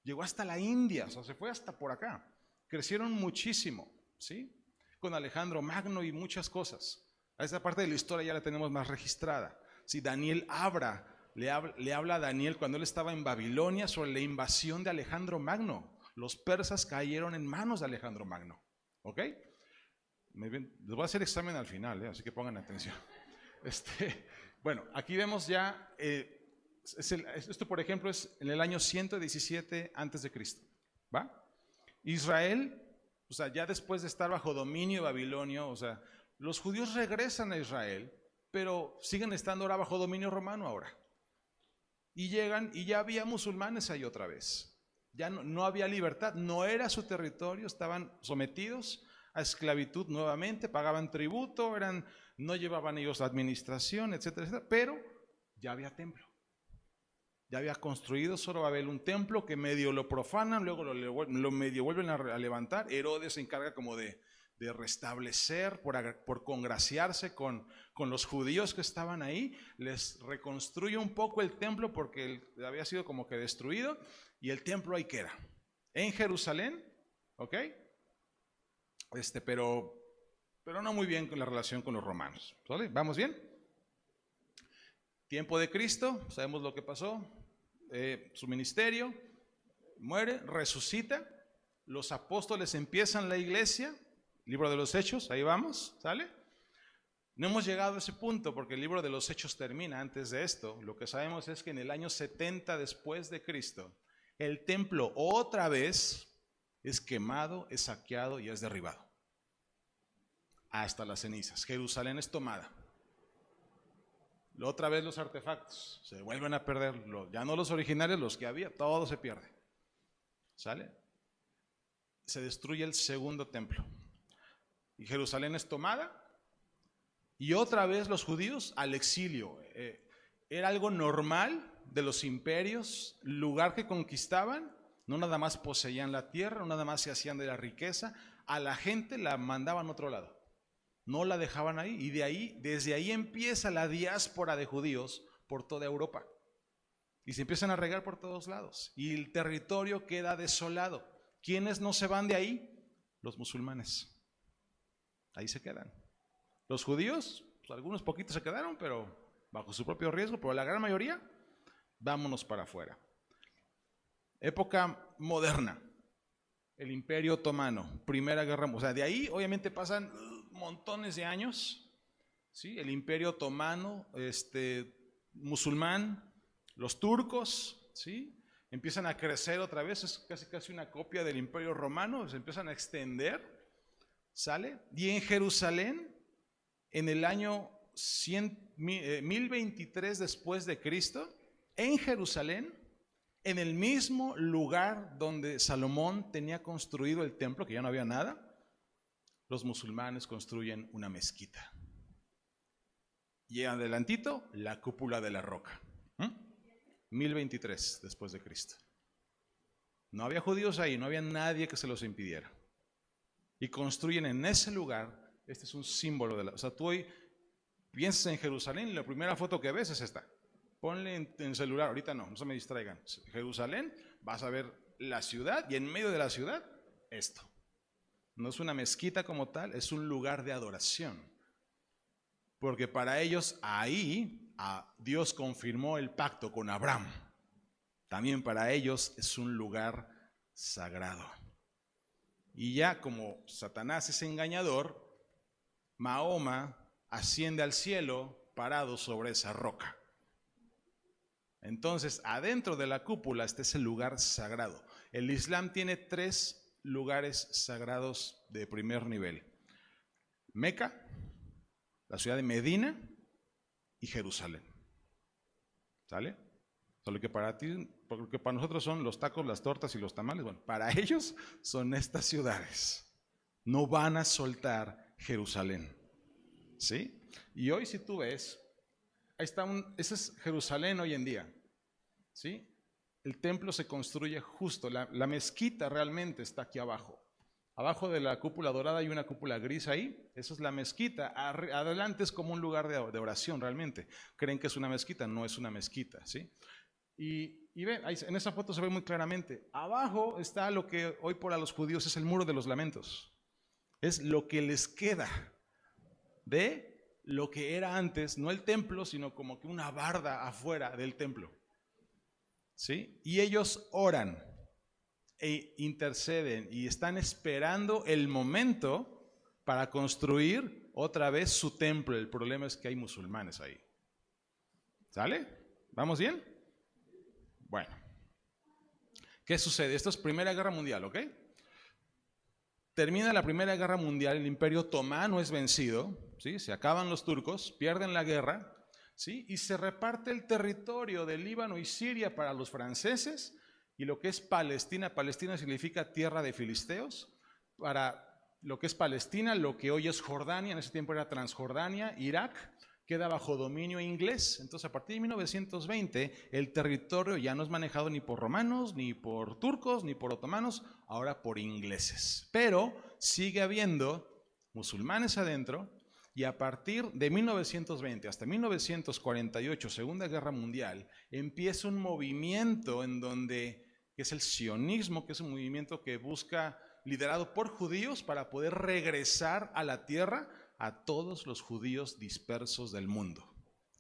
S2: llegó hasta la India, o sea, se fue hasta por acá. Crecieron muchísimo, ¿sí? Con Alejandro Magno y muchas cosas. A esa parte de la historia ya la tenemos más registrada. Si Daniel le habla a Daniel cuando él estaba en Babilonia sobre la invasión de Alejandro Magno. Los persas cayeron en manos de Alejandro Magno. ¿Ok? Les voy a hacer examen al final, así que pongan atención. Bueno, aquí vemos ya, esto por ejemplo es en el año 117 antes de Cristo. ¿Va? Israel, o sea, ya después de estar bajo dominio babilonio, o sea, los judíos regresan a Israel, pero siguen estando ahora bajo dominio romano ahora. Y llegan y ya había musulmanes ahí otra vez. Ya no había libertad, no era su territorio, estaban sometidos a esclavitud nuevamente, pagaban tributo, no llevaban ellos administración, etcétera, etcétera, pero ya había templo. Ya había construido Zorobabel un templo que medio lo profanan, luego lo medio vuelven a levantar. Herodes se encarga como de restablecer, por congraciarse con los judíos que estaban ahí, les reconstruye un poco el templo porque había sido como que destruido, y el templo ahí queda, en Jerusalén, ¿ok? Pero no muy bien con la relación con los romanos, ¿vale? ¿Vamos bien? Tiempo de Cristo, sabemos lo que pasó, su ministerio, muere, resucita, los apóstoles empiezan la iglesia, libro de los Hechos, ahí vamos, ¿sale? No hemos llegado a ese punto porque el libro de los Hechos termina antes de esto. Lo que sabemos es que en el año 70 después de Cristo, el templo otra vez es quemado, es saqueado y es derribado. Hasta las cenizas. Jerusalén es tomada. Otra vez los artefactos se vuelven a perder, ya no los originales, los que había, todo se pierde. ¿Sale? Se destruye el segundo templo. Y Jerusalén es tomada. Y otra vez los judíos al exilio. Era algo normal de los imperios, lugar que conquistaban, no nada más poseían la tierra, no nada más se hacían de la riqueza, a la gente la mandaban a otro lado. No la dejaban ahí, y desde ahí empieza la diáspora de judíos por toda Europa. Y se empiezan a regar por todos lados. Y el territorio queda desolado. ¿Quiénes no se van de ahí? Los musulmanes. Ahí se quedan. Los judíos, pues algunos poquitos se quedaron, pero bajo su propio riesgo, pero la gran mayoría, vámonos para afuera. Época moderna. El Imperio Otomano, Primera Guerra Mundial. O sea, de ahí obviamente pasan montones de años, ¿sí? El Imperio Otomano, musulmán, los turcos, ¿sí? Empiezan a crecer otra vez, es casi una copia del Imperio Romano, se empiezan a extender, ¿sale? Y en Jerusalén, en el año 1023 después de Cristo, en Jerusalén, en el mismo lugar donde Salomón tenía construido el templo, que ya no había nada, los musulmanes construyen una mezquita. Y adelantito, la cúpula de la roca. 1023 después de Cristo. No había judíos ahí, no había nadie que se los impidiera. Y construyen en ese lugar, este es un símbolo de o sea, tú hoy piensas en Jerusalén y la primera foto que ves es esta. Ponle en celular, ahorita no se me distraigan. Jerusalén, vas a ver la ciudad y en medio de la ciudad, esto. No es una mezquita como tal, es un lugar de adoración. Porque para ellos ahí Dios confirmó el pacto con Abraham. También para ellos es un lugar sagrado. Y ya como Satanás es engañador, Mahoma asciende al cielo parado sobre esa roca. Entonces, adentro de la cúpula está ese lugar sagrado. El Islam tiene 3 lugares sagrados de primer nivel: Meca, la ciudad de Medina y Jerusalén. ¿Sale? Solo que para ti, porque para nosotros son los tacos, las tortas y los tamales, bueno, para ellos son estas ciudades. No van a soltar Jerusalén. ¿Sí? Y hoy si tú ves, ahí está ese es Jerusalén hoy en día. ¿Sí? El templo se construye justo, la mezquita realmente está aquí abajo. Abajo de la cúpula dorada hay una cúpula gris ahí, esa es la mezquita. Adelante es como un lugar de oración realmente. Creen que es una mezquita, no es una mezquita, ¿sí? Y ven, en esa foto se ve muy claramente. Abajo está lo que hoy por a los judíos es el muro de los lamentos. Es lo que les queda de lo que era antes, no el templo, sino como que una barda afuera del templo. ¿Sí? Y ellos oran e interceden y están esperando el momento para construir otra vez su templo. El problema es que hay musulmanes ahí. ¿Sale? ¿Vamos bien? Bueno. ¿Qué sucede? Esto es Primera Guerra Mundial, ¿ok? termina la Primera Guerra Mundial, el Imperio Otomano es vencido, ¿sí? Se acaban los turcos, pierden la guerra, ¿sí? Y se reparte el territorio de Líbano y Siria para los franceses, y lo que es Palestina, Palestina significa tierra de filisteos, para lo que es Palestina, lo que hoy es Jordania, en ese tiempo era Transjordania, Irak, queda bajo dominio inglés. Entonces, a partir de 1920, el territorio ya no es manejado ni por romanos, ni por turcos, ni por otomanos, ahora por ingleses. Pero sigue habiendo musulmanes adentro, y a partir de 1920 hasta 1948, Segunda Guerra Mundial, empieza un movimiento en donde, que es el sionismo, que es un movimiento que busca, liderado por judíos, para poder regresar a la tierra a todos los judíos dispersos del mundo.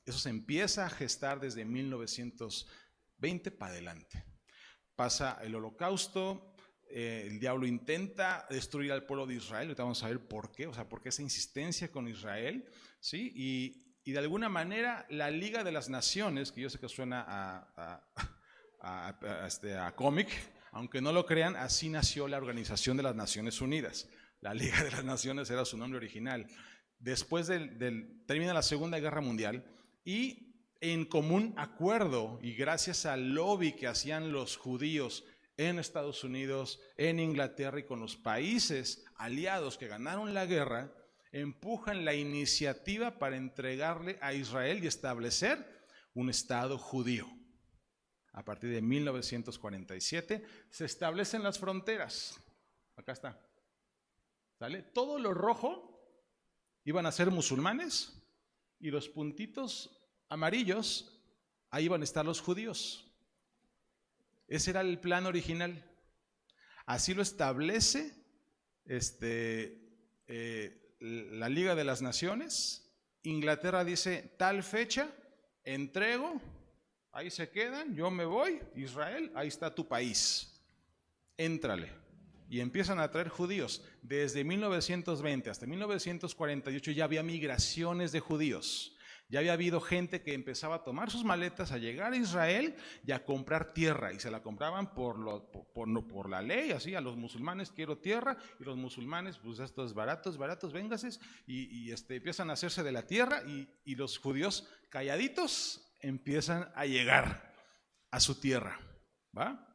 S2: Eso se empieza a gestar desde 1920 para adelante. Pasa el Holocausto, el diablo intenta destruir al pueblo de Israel, ahorita vamos a ver por qué, o sea, por qué esa insistencia con Israel, ¿sí? Y de alguna manera la Liga de las Naciones, que yo sé que suena a cómic, aunque no lo crean, así nació la Organización de las Naciones Unidas. La Liga de las Naciones era su nombre original. Después termina la Segunda Guerra Mundial, y en común acuerdo y gracias al lobby que hacían los judíos en Estados Unidos, en Inglaterra y con los países aliados que ganaron la guerra, empujan la iniciativa para entregarle a Israel y establecer un Estado judío. A partir de 1947 se establecen las fronteras. Acá está. ¿Sale? Todo lo rojo iban a ser musulmanes y los puntitos amarillos, ahí iban a estar los judíos. Ese era el plan original. Así lo establece la Liga de las Naciones. Inglaterra dice, tal fecha, entrego, ahí se quedan, yo me voy, Israel, ahí está tu país, éntrale. Y empiezan a traer judíos. Desde 1920 hasta 1948 ya había migraciones de judíos. Ya había habido gente que empezaba a tomar sus maletas, a llegar a Israel y a comprar tierra. Y se la compraban por la ley, así, a los musulmanes quiero tierra. Y los musulmanes, pues esto es baratos, véngases. Y empiezan a hacerse de la tierra, y los judíos calladitos empiezan a llegar a su tierra, ¿va?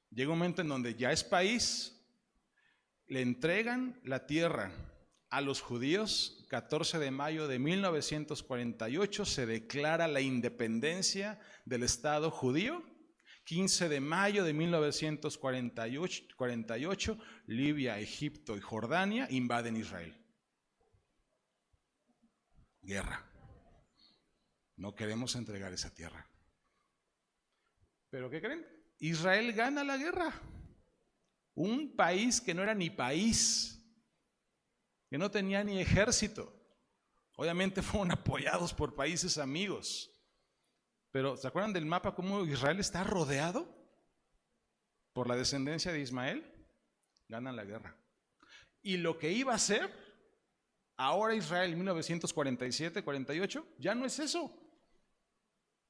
S2: Llega un momento en donde ya es país, le entregan la tierra a los judíos. 14 de mayo de 1948 se declara la independencia del Estado judío. 15 de mayo de 1948, Libia, Egipto y Jordania invaden Israel. Guerra. No queremos entregar esa tierra. ¿Pero qué creen? Israel gana la guerra. Un país que no era ni país, que no tenía ni ejército. Obviamente fueron apoyados por países amigos. Pero ¿se acuerdan del mapa cómo Israel está rodeado por la descendencia de Ismael? Ganan la guerra. Y lo que iba a ser ahora Israel en 1947-48 ya no es eso.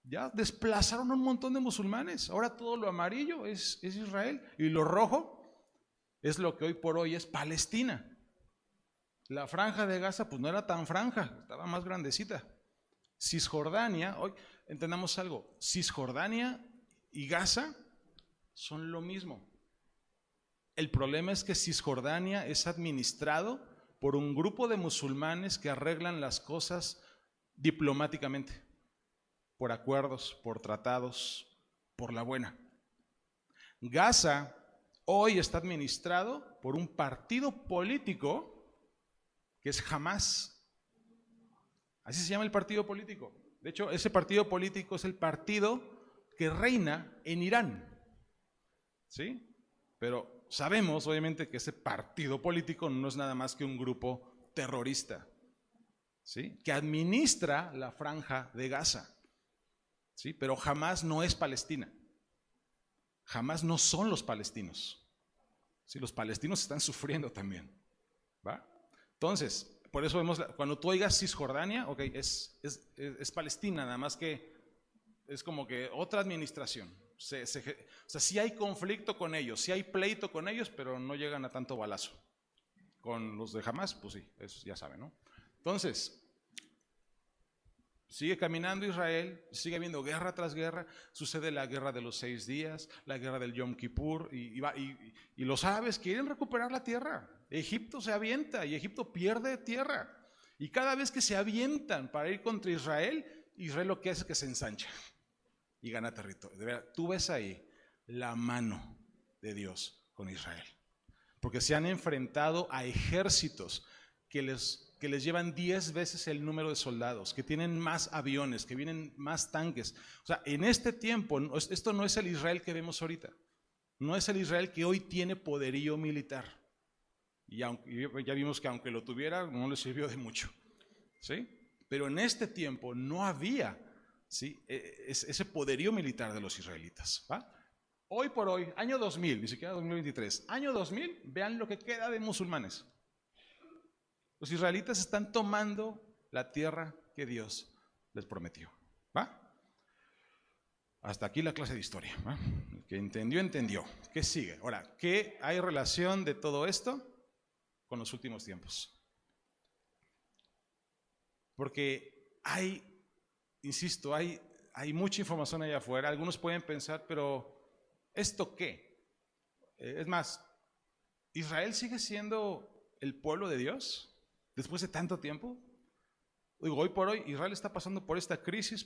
S2: Ya desplazaron a un montón de musulmanes. Ahora todo lo amarillo es Israel y lo rojo es lo que hoy por hoy es Palestina. La franja de Gaza pues no era tan franja, estaba más grandecita. Cisjordania, hoy entendamos algo, Cisjordania y Gaza son lo mismo. El problema es que Cisjordania es administrado por un grupo de musulmanes que arreglan las cosas diplomáticamente, por acuerdos, por tratados, por la buena. Gaza hoy está administrado por un partido político que es Hamás. Así se llama el partido político. De hecho, ese partido político es el partido que reina en Irán. ¿Sí? Pero sabemos, obviamente, que ese partido político no es nada más que un grupo terrorista, ¿sí? Que administra la franja de Gaza. ¿Sí? Pero Hamás no es Palestina. Hamás no son los palestinos. ¿Sí? Los palestinos están sufriendo también. ¿Va? Entonces, por eso vemos, cuando tú oigas Cisjordania, okay, es Palestina, nada más que es como que otra administración. O sea, sí hay conflicto con ellos, sí hay pleito con ellos, pero no llegan a tanto balazo. con los de Hamás, pues sí, eso ya saben, ¿no? Entonces, sigue caminando Israel, sigue habiendo guerra tras guerra, sucede la guerra de los 6 días, la guerra del Yom Kippur, y los árabes quieren recuperar la tierra. Egipto se avienta y Egipto pierde tierra. Y cada vez que se avientan para ir contra Israel, Israel lo que hace es que se ensancha y gana territorio. De verdad, tú ves ahí la mano de Dios con Israel. Porque se han enfrentado a ejércitos que les llevan 10 veces el número de soldados, que tienen más aviones, que vienen más tanques. O sea, en este tiempo, esto no es el Israel que vemos ahorita. No es el Israel que hoy tiene poderío militar. Y ya vimos que aunque lo tuviera, no le sirvió de mucho. ¿Sí? Pero en este tiempo no había, ¿sí?, ese poderío militar de los israelitas. ¿Va? Hoy por hoy, año 2000, ni siquiera 2023, año 2000, vean lo que queda de musulmanes. Los israelitas están tomando la tierra que Dios les prometió. ¿Va? Hasta aquí la clase de historia. ¿Va? El que entendió, entendió. ¿Qué sigue? Ahora, ¿qué hay relación de todo esto con los últimos tiempos? Porque insisto, hay mucha información allá afuera. Algunos pueden pensar, pero ¿esto qué? Es más, ¿Israel sigue siendo el pueblo de Dios después de tanto tiempo? Digo, hoy por hoy Israel está pasando por esta crisis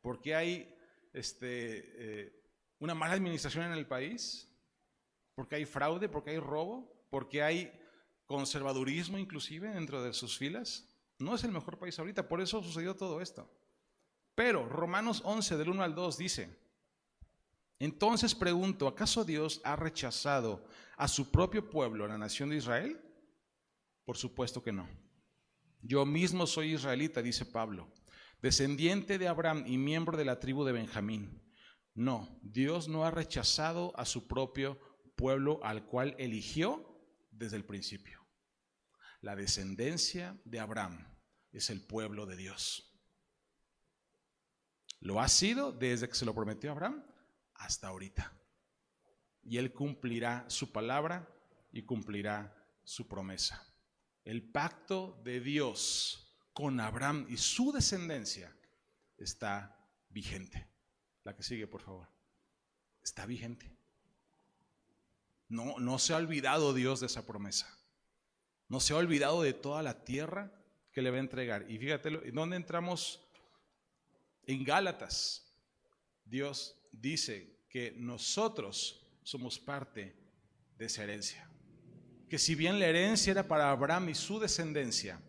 S2: porque hay una mala administración en el país, porque hay fraude, porque hay robo, porque hay conservadurismo inclusive dentro de sus filas. No es el mejor país ahorita, por eso sucedió todo esto. Pero Romanos 11 del 1 al 2 dice: entonces pregunto, ¿acaso Dios ha rechazado a su propio pueblo, la nación de Israel? Por supuesto que no. Yo mismo soy israelita, dice Pablo, descendiente de Abraham y miembro de la tribu de Benjamín. No, Dios no ha rechazado a su propio pueblo, al cual eligió desde el principio. La descendencia de Abraham es el pueblo de Dios. Lo ha sido desde que se lo prometió a Abraham hasta ahorita. Y él cumplirá su palabra y cumplirá su promesa. El pacto de Dios con Abraham y su descendencia está vigente. La que sigue, por favor. Está vigente. No se ha olvidado Dios de esa promesa. No se ha olvidado de toda la tierra que le va a entregar. Y fíjate, ¿dónde entramos? En Gálatas. Dios dice que nosotros somos parte de esa herencia. Que si bien la herencia era para Abraham y su descendencia,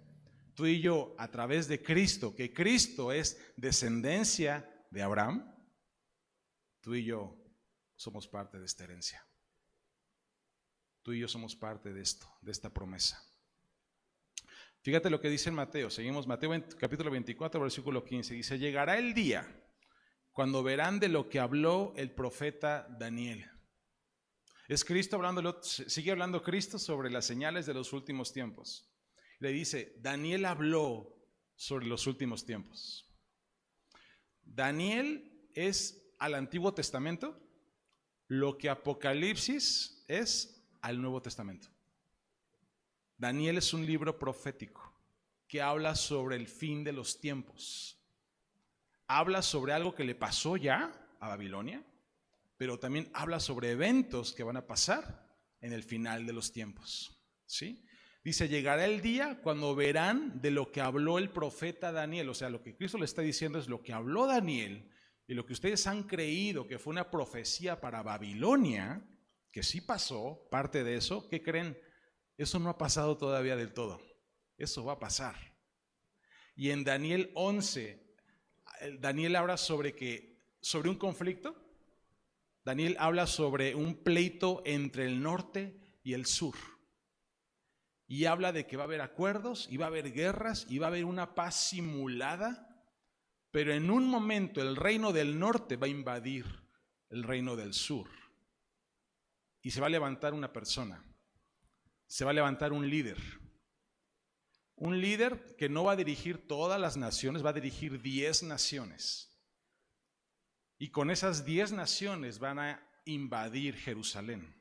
S2: tú y yo, a través de Cristo, que Cristo es descendencia de Abraham, tú y yo somos parte de esta herencia. Tú y yo somos parte de esto, de esta promesa. Fíjate lo que dice en Mateo. Seguimos, Mateo capítulo 24, versículo 15. Dice: llegará el día cuando verán de lo que habló el profeta Daniel. Es Cristo hablando, sigue hablando Cristo sobre las señales de los últimos tiempos. Le dice, Daniel habló sobre los últimos tiempos. Daniel es al Antiguo Testamento lo que Apocalipsis es al Nuevo Testamento. Daniel es un libro profético que habla sobre el fin de los tiempos. Habla sobre algo que le pasó ya a Babilonia, pero también habla sobre eventos que van a pasar en el final de los tiempos. ¿Sí? Dice, llegará el día cuando verán de lo que habló el profeta Daniel. O sea, lo que Cristo le está diciendo es lo que habló Daniel y lo que ustedes han creído que fue una profecía para Babilonia, que sí pasó, parte de eso. ¿Qué creen? Eso no ha pasado todavía del todo. Eso va a pasar. Y en Daniel 11, Daniel habla sobre un conflicto. Daniel habla sobre un pleito entre el norte y el sur. Y habla de que va a haber acuerdos, y va a haber guerras, y va a haber una paz simulada. Pero en un momento el reino del norte va a invadir el reino del sur. Y se va a levantar una persona. Se va a levantar un líder. Un líder que no va a dirigir todas las naciones, va a dirigir 10 naciones. Y con esas 10 naciones van a invadir Jerusalén.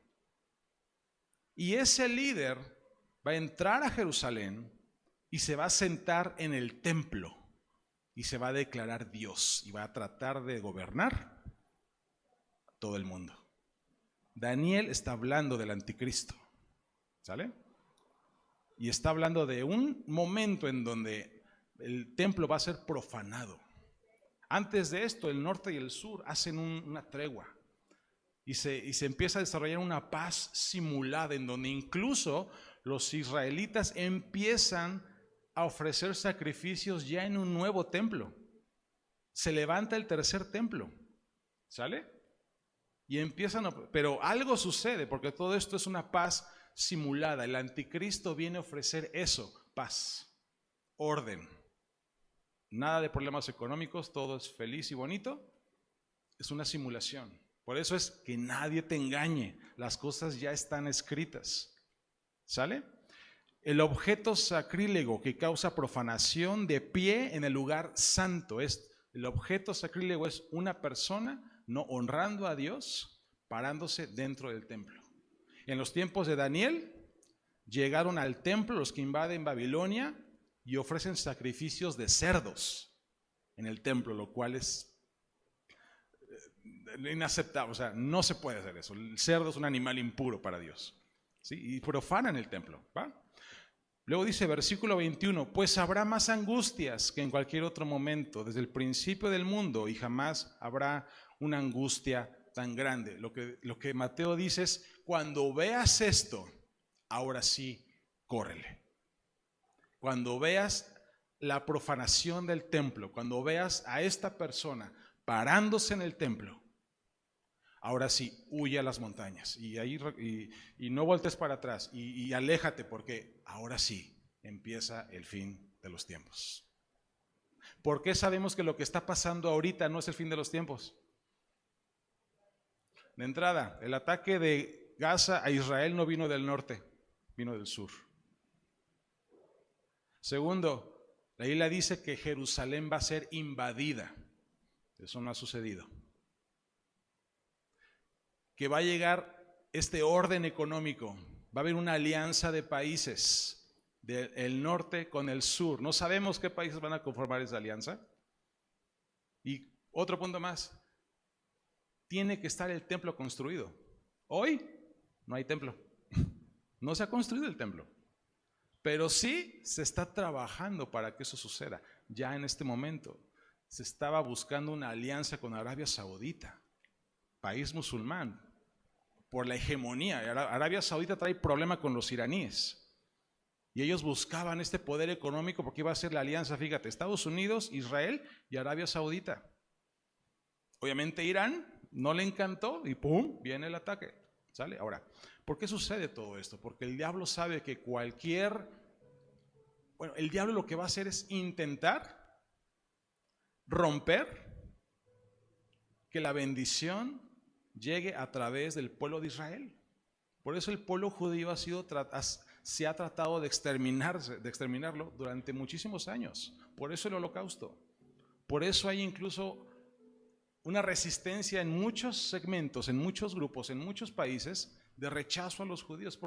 S2: Y ese líder va a entrar a Jerusalén y se va a sentar en el templo y se va a declarar Dios y va a tratar de gobernar todo el mundo. Daniel está hablando del anticristo, ¿sale? Y está hablando de un momento en donde el templo va a ser profanado. Antes de esto, el norte y el sur hacen una tregua y se empieza a desarrollar una paz simulada en donde incluso los israelitas empiezan a ofrecer sacrificios ya en un nuevo templo. Se levanta el tercer templo, ¿sale? Y pero algo sucede porque todo esto es una paz simulada. El anticristo viene a ofrecer eso, paz, orden. Nada de problemas económicos, todo es feliz y bonito. Es una simulación. Por eso es que nadie te engañe. Las cosas ya están escritas. ¿Sale? El objeto sacrílego que causa profanación de pie en el lugar santo. El objeto sacrílego es una persona no honrando a Dios, parándose dentro del templo. En los tiempos de Daniel, llegaron al templo los que invaden Babilonia y ofrecen sacrificios de cerdos en el templo, lo cual es inaceptable. O sea, no se puede hacer eso. El cerdo es un animal impuro para Dios, ¿sí? Y profanan el templo, ¿va? Luego dice versículo 21, pues habrá más angustias que en cualquier otro momento, desde el principio del mundo, y jamás habrá una angustia tan grande. Lo que Mateo dice es, cuando veas esto, ahora sí, córrele. Cuando veas la profanación del templo, cuando veas a esta persona parándose en el templo, ahora sí, huye a las montañas y no voltees para atrás y aléjate, porque ahora sí empieza el fin de los tiempos. ¿Por qué sabemos que lo que está pasando ahorita no es el fin de los tiempos? De entrada, el ataque de Gaza a Israel no vino del norte, vino del sur. Segundo, la Biblia dice que Jerusalén va a ser invadida. Eso no ha sucedido. Que va a llegar este orden económico, va a haber una alianza de países del norte con el sur. No sabemos qué países van a conformar esa alianza. Y otro punto más, tiene que estar el templo construido. Hoy no hay templo, no se ha construido el templo, pero sí se está trabajando para que eso suceda. Ya en este momento se estaba buscando una alianza con Arabia Saudita, país musulmán, por la hegemonía. Arabia Saudita trae problema con los iraníes y ellos buscaban este poder económico porque iba a ser la alianza, fíjate, Estados Unidos, Israel y Arabia Saudita. Obviamente Irán no le encantó y ¡pum!, viene el ataque, ¿sale? Ahora, ¿por qué sucede todo esto? Porque el diablo sabe que el diablo lo que va a hacer es intentar romper que la bendición llegue a través del pueblo de Israel. Por eso el pueblo judío se ha tratado de exterminarlo durante muchísimos años. Por eso el holocausto. Por eso hay incluso una resistencia en muchos segmentos, en muchos grupos, en muchos países de rechazo a los judíos.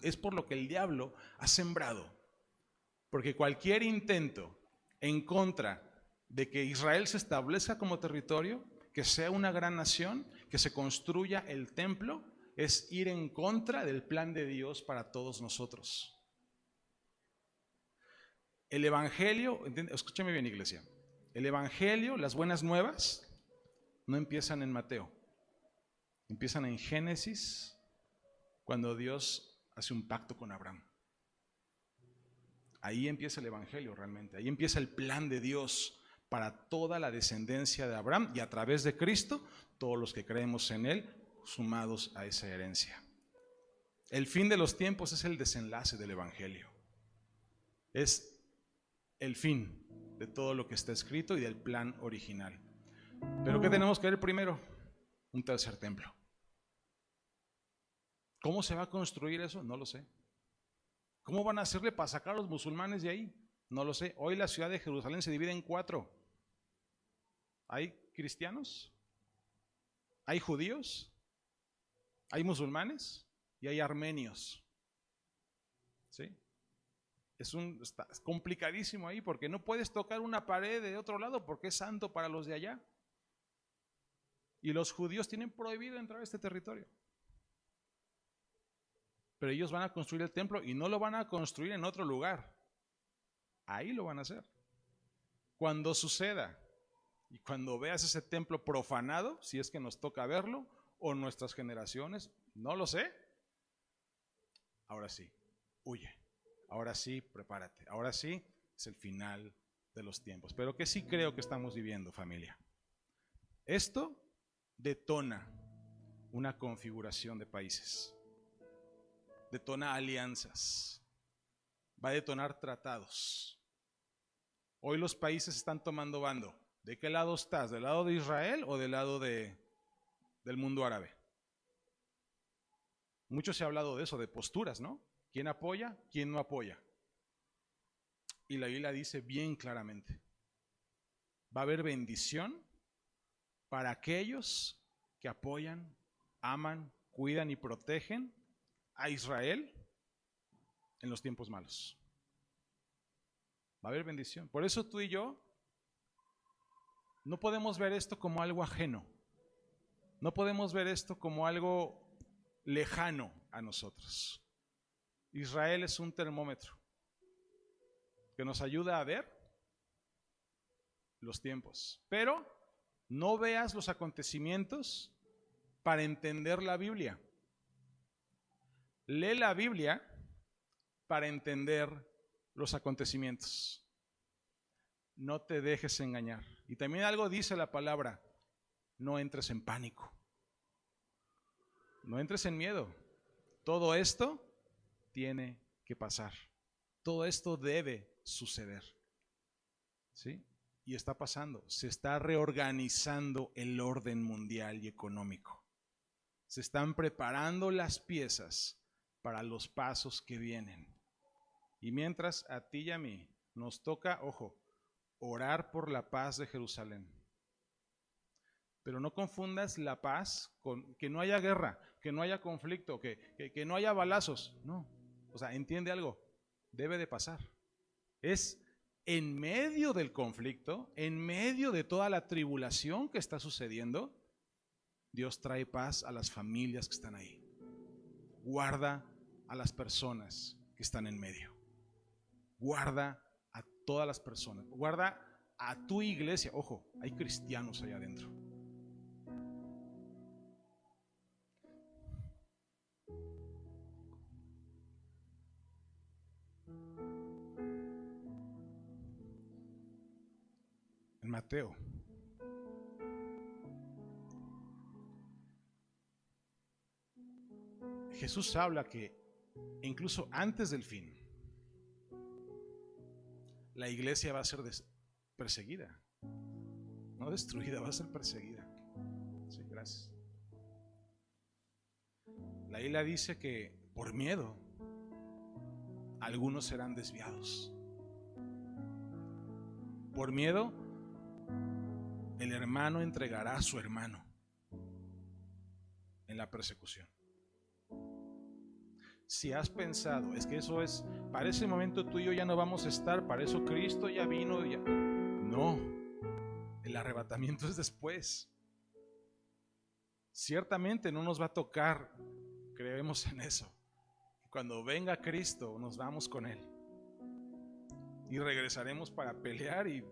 S2: Es por lo que el diablo ha sembrado. Porque cualquier intento en contra de que Israel se establezca como territorio, que sea una gran nación, que se construya el templo, es ir en contra del plan de Dios para todos nosotros. El evangelio, escúchame bien, iglesia, el evangelio, las buenas nuevas, no empiezan en Mateo, empiezan en Génesis, cuando Dios hace un pacto con Abraham. Ahí empieza el evangelio realmente, ahí empieza el plan de Dios para toda la descendencia de Abraham y a través de Cristo, todos los que creemos en Él, sumados a esa herencia. El fin de los tiempos es el desenlace del evangelio. Es el fin de todo lo que está escrito y del plan original. Pero ¿qué tenemos que ver primero? Un tercer templo. ¿Cómo se va a construir eso? No lo sé. ¿Cómo van a hacerle para sacar a los musulmanes de ahí? No lo sé. Hoy la ciudad de Jerusalén se divide en 4. Hay cristianos, hay judíos, hay musulmanes y hay armenios. ¿Sí? Es complicadísimo ahí porque no puedes tocar una pared de otro lado porque es santo para los de allá. Y los judíos tienen prohibido entrar a este territorio. Pero ellos van a construir el templo y no lo van a construir en otro lugar. Ahí lo van a hacer. Cuando suceda y cuando veas ese templo profanado, si es que nos toca verlo, o nuestras generaciones, no lo sé. Ahora sí, huye. Ahora sí, prepárate. Ahora sí, es el final de los tiempos. Pero que sí creo que estamos viviendo, familia. Esto detona una configuración de países. Detona alianzas. Va a detonar tratados. Hoy los países están tomando bando. ¿De qué lado estás? ¿Del lado de Israel o del lado del mundo árabe? Mucho se ha hablado de eso, de posturas, ¿no? ¿Quién apoya? ¿Quién no apoya? Y la Biblia dice bien claramente, va a haber bendición para aquellos que apoyan, aman, cuidan y protegen a Israel en los tiempos malos. Va a haber bendición. Por eso tú y yo no podemos ver esto como algo ajeno. No podemos ver esto como algo lejano a nosotros. Israel es un termómetro que nos ayuda a ver los tiempos. Pero no veas los acontecimientos para entender la Biblia. Lee la Biblia para entender los acontecimientos. No te dejes engañar. Y también algo dice la palabra, no entres en pánico. No entres en miedo. Todo esto tiene que pasar. Todo esto debe suceder. ¿Sí? Y está pasando. Se está reorganizando el orden mundial y económico. Se están preparando las piezas para los pasos que vienen. Y mientras a ti y a mí nos toca, ojo, orar por la paz de Jerusalén. Pero no confundas la paz con que no haya guerra, que no haya conflicto, que no haya balazos. No, o sea, entiende algo, debe de pasar. Es en medio del conflicto, en medio de toda la tribulación que está sucediendo, Dios trae paz a las familias que están ahí. Guarda a las personas que están en medio. Guarda a todas las personas. Guarda a tu iglesia. Ojo, hay cristianos allá adentro. En Mateo. Jesús habla que incluso antes del fin, la iglesia va a ser perseguida. No destruida, va a ser perseguida. Sí, gracias. La Biblia dice que por miedo algunos serán desviados. Por miedo el hermano entregará a su hermano en la persecución. Si has pensado, es que eso es, para ese momento tú y yo ya no vamos a estar, para eso Cristo ya vino, ya. No, el arrebatamiento es después. Ciertamente no nos va a tocar, creemos en eso. Cuando venga Cristo nos vamos con Él. Y regresaremos para pelear y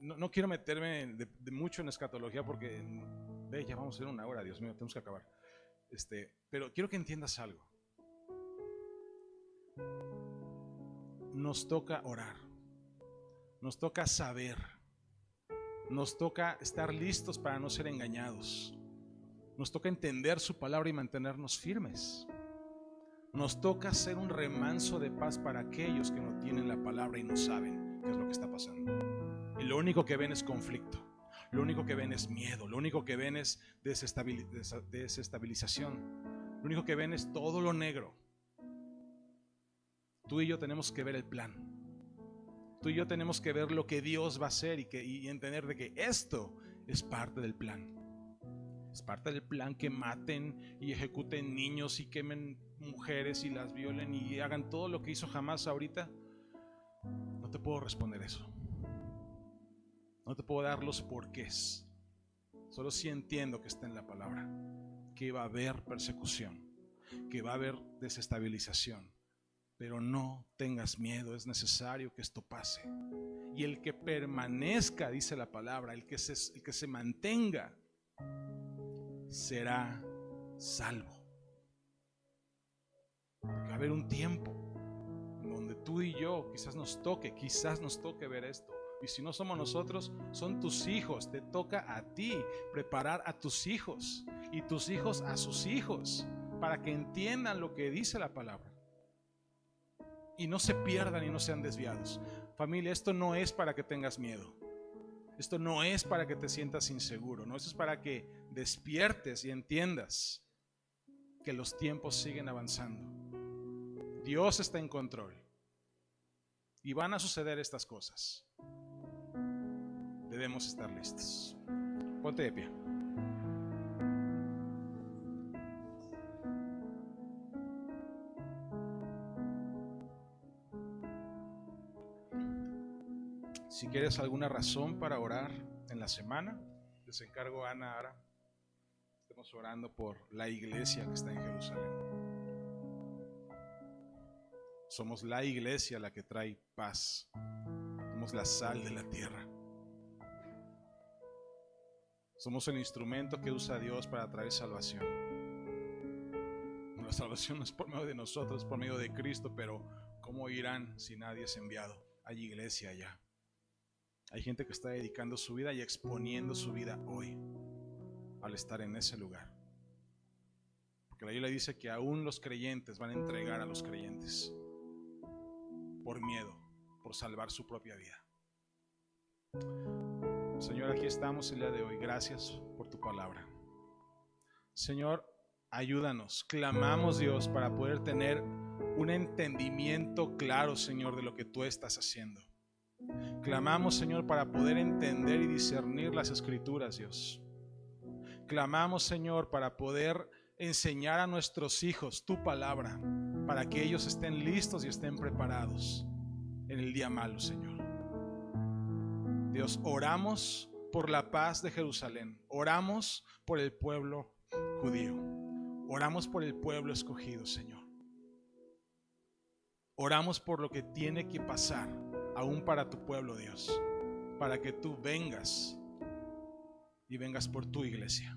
S2: no quiero meterme de mucho en escatología porque ya vamos a hacer una hora, Dios mío, tenemos que acabar. Pero quiero que entiendas algo. Nos toca orar, nos toca saber, nos toca estar listos para no ser engañados, nos toca entender su palabra y mantenernos firmes, nos toca ser un remanso de paz para aquellos que no tienen la palabra y no saben qué es lo que está pasando. Y lo único que ven es conflicto, lo único que ven es miedo, lo único que ven es desestabilización, lo único que ven es todo lo negro. Tú y yo tenemos que ver el plan. Tú y yo tenemos que ver lo que Dios va a hacer y entender de que esto es parte del plan. Es parte del plan que maten y ejecuten niños y quemen mujeres y las violen y hagan todo lo que hizo Hamás ahorita, no te puedo responder eso. No te puedo dar los porqués. Solo sí entiendo que está en la palabra, que va a haber persecución, que va a haber desestabilización. Pero no tengas miedo, es necesario que esto pase. Y el que permanezca, dice la palabra, el que se mantenga, será salvo. Porque va a haber un tiempo en donde tú y yo quizás nos toque ver esto. Y si no somos nosotros, son tus hijos. Te toca a ti preparar a tus hijos y tus hijos a sus hijos para que entiendan lo que dice la palabra y no se pierdan y no sean desviados. Familia, esto no es para que tengas miedo. Esto no es para que te sientas inseguro. No, esto es para que despiertes y entiendas que los tiempos siguen avanzando. Dios está en control y van a suceder estas cosas. Debemos estar listos. Ponte de pie. Si quieres alguna razón para orar en la semana, les encargo a Ana ahora. Estamos orando por la iglesia que está en Jerusalén. Somos la iglesia la que trae paz. Somos la sal de la tierra. Somos el instrumento que usa Dios para traer salvación. La salvación no es por medio de nosotros, es por medio de Cristo, pero ¿cómo irán si nadie es enviado? Hay iglesia allá. Hay gente que está dedicando su vida y exponiendo su vida hoy al estar en ese lugar. Porque la Biblia dice que aún los creyentes van a entregar a los creyentes por miedo, por salvar su propia vida. Señor, aquí estamos el día de hoy. Gracias por tu palabra. Señor, ayúdanos. Clamamos, Dios, para poder tener un entendimiento claro, Señor, de lo que tú estás haciendo. Clamamos, Señor, para poder entender y discernir las Escrituras, Dios. Clamamos, Señor, para poder enseñar a nuestros hijos tu palabra, para que ellos estén listos y estén preparados en el día malo, Señor. Dios, oramos por la paz de Jerusalén. Oramos por el pueblo judío. Oramos por el pueblo escogido, Señor. Oramos por lo que tiene que pasar aún para tu pueblo, Dios, para que tú vengas y vengas por tu iglesia.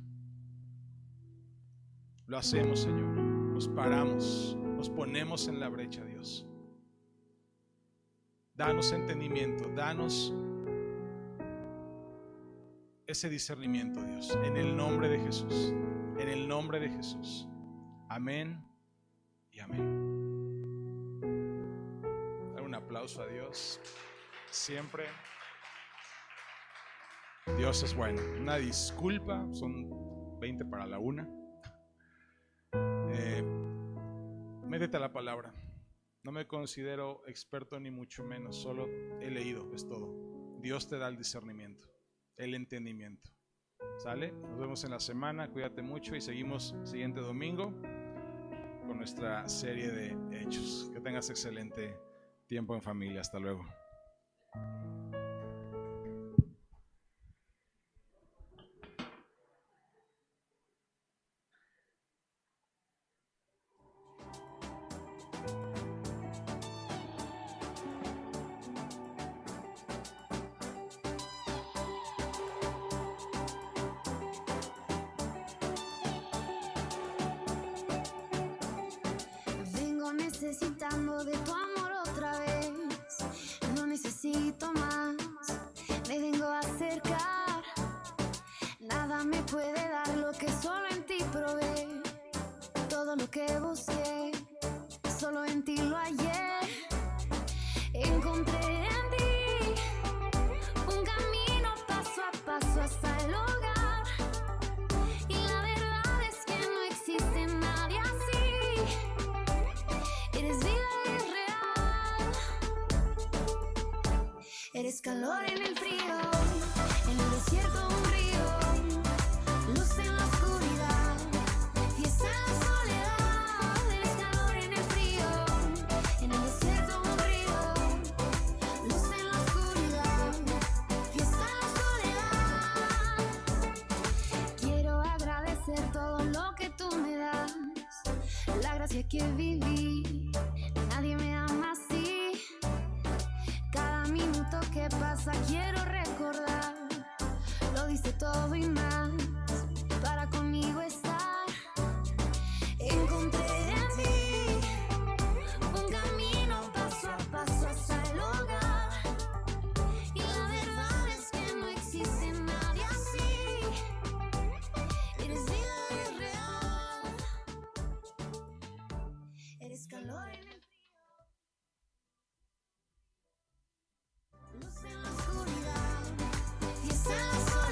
S2: Lo hacemos, Señor. Nos paramos, nos ponemos en la brecha, Dios. Danos entendimiento, danos ese discernimiento, Dios, en el nombre de Jesús, en el nombre de Jesús. Amén y amén. Dar un aplauso a Dios. Siempre Dios es bueno. Una disculpa, son 20 para la 1. Métete a la palabra. No me considero experto ni mucho menos, solo he leído, es todo. Dios te da el discernimiento, el entendimiento. ¿Sale? Nos vemos en la semana, cuídate mucho y seguimos siguiente domingo con nuestra serie de hechos. Que tengas excelente tiempo en familia. Hasta luego.
S1: Necesitando de tu amor otra vez, no necesito más, me vengo a acercar, nada me puede dar lo que solo en ti probé, todo lo que busqué, solo en ti lo hallé, encontré en ti un camino paso a paso hasta el hogar, y la verdad es que no existe nadie así. Eres vida, eres real. Eres calor en el frío, en el desierto un río, luz en la oscuridad, fiesta en la soledad. Eres calor. que viví, nadie me ama así. Cada minuto que pasa quiero recordar, lo diste todo y más para conmigo estar. Encontré en ti un camino paso a paso hasta el hogar, y la verdad es que no existe nadie así. Eres vida, eres real, eres calor en el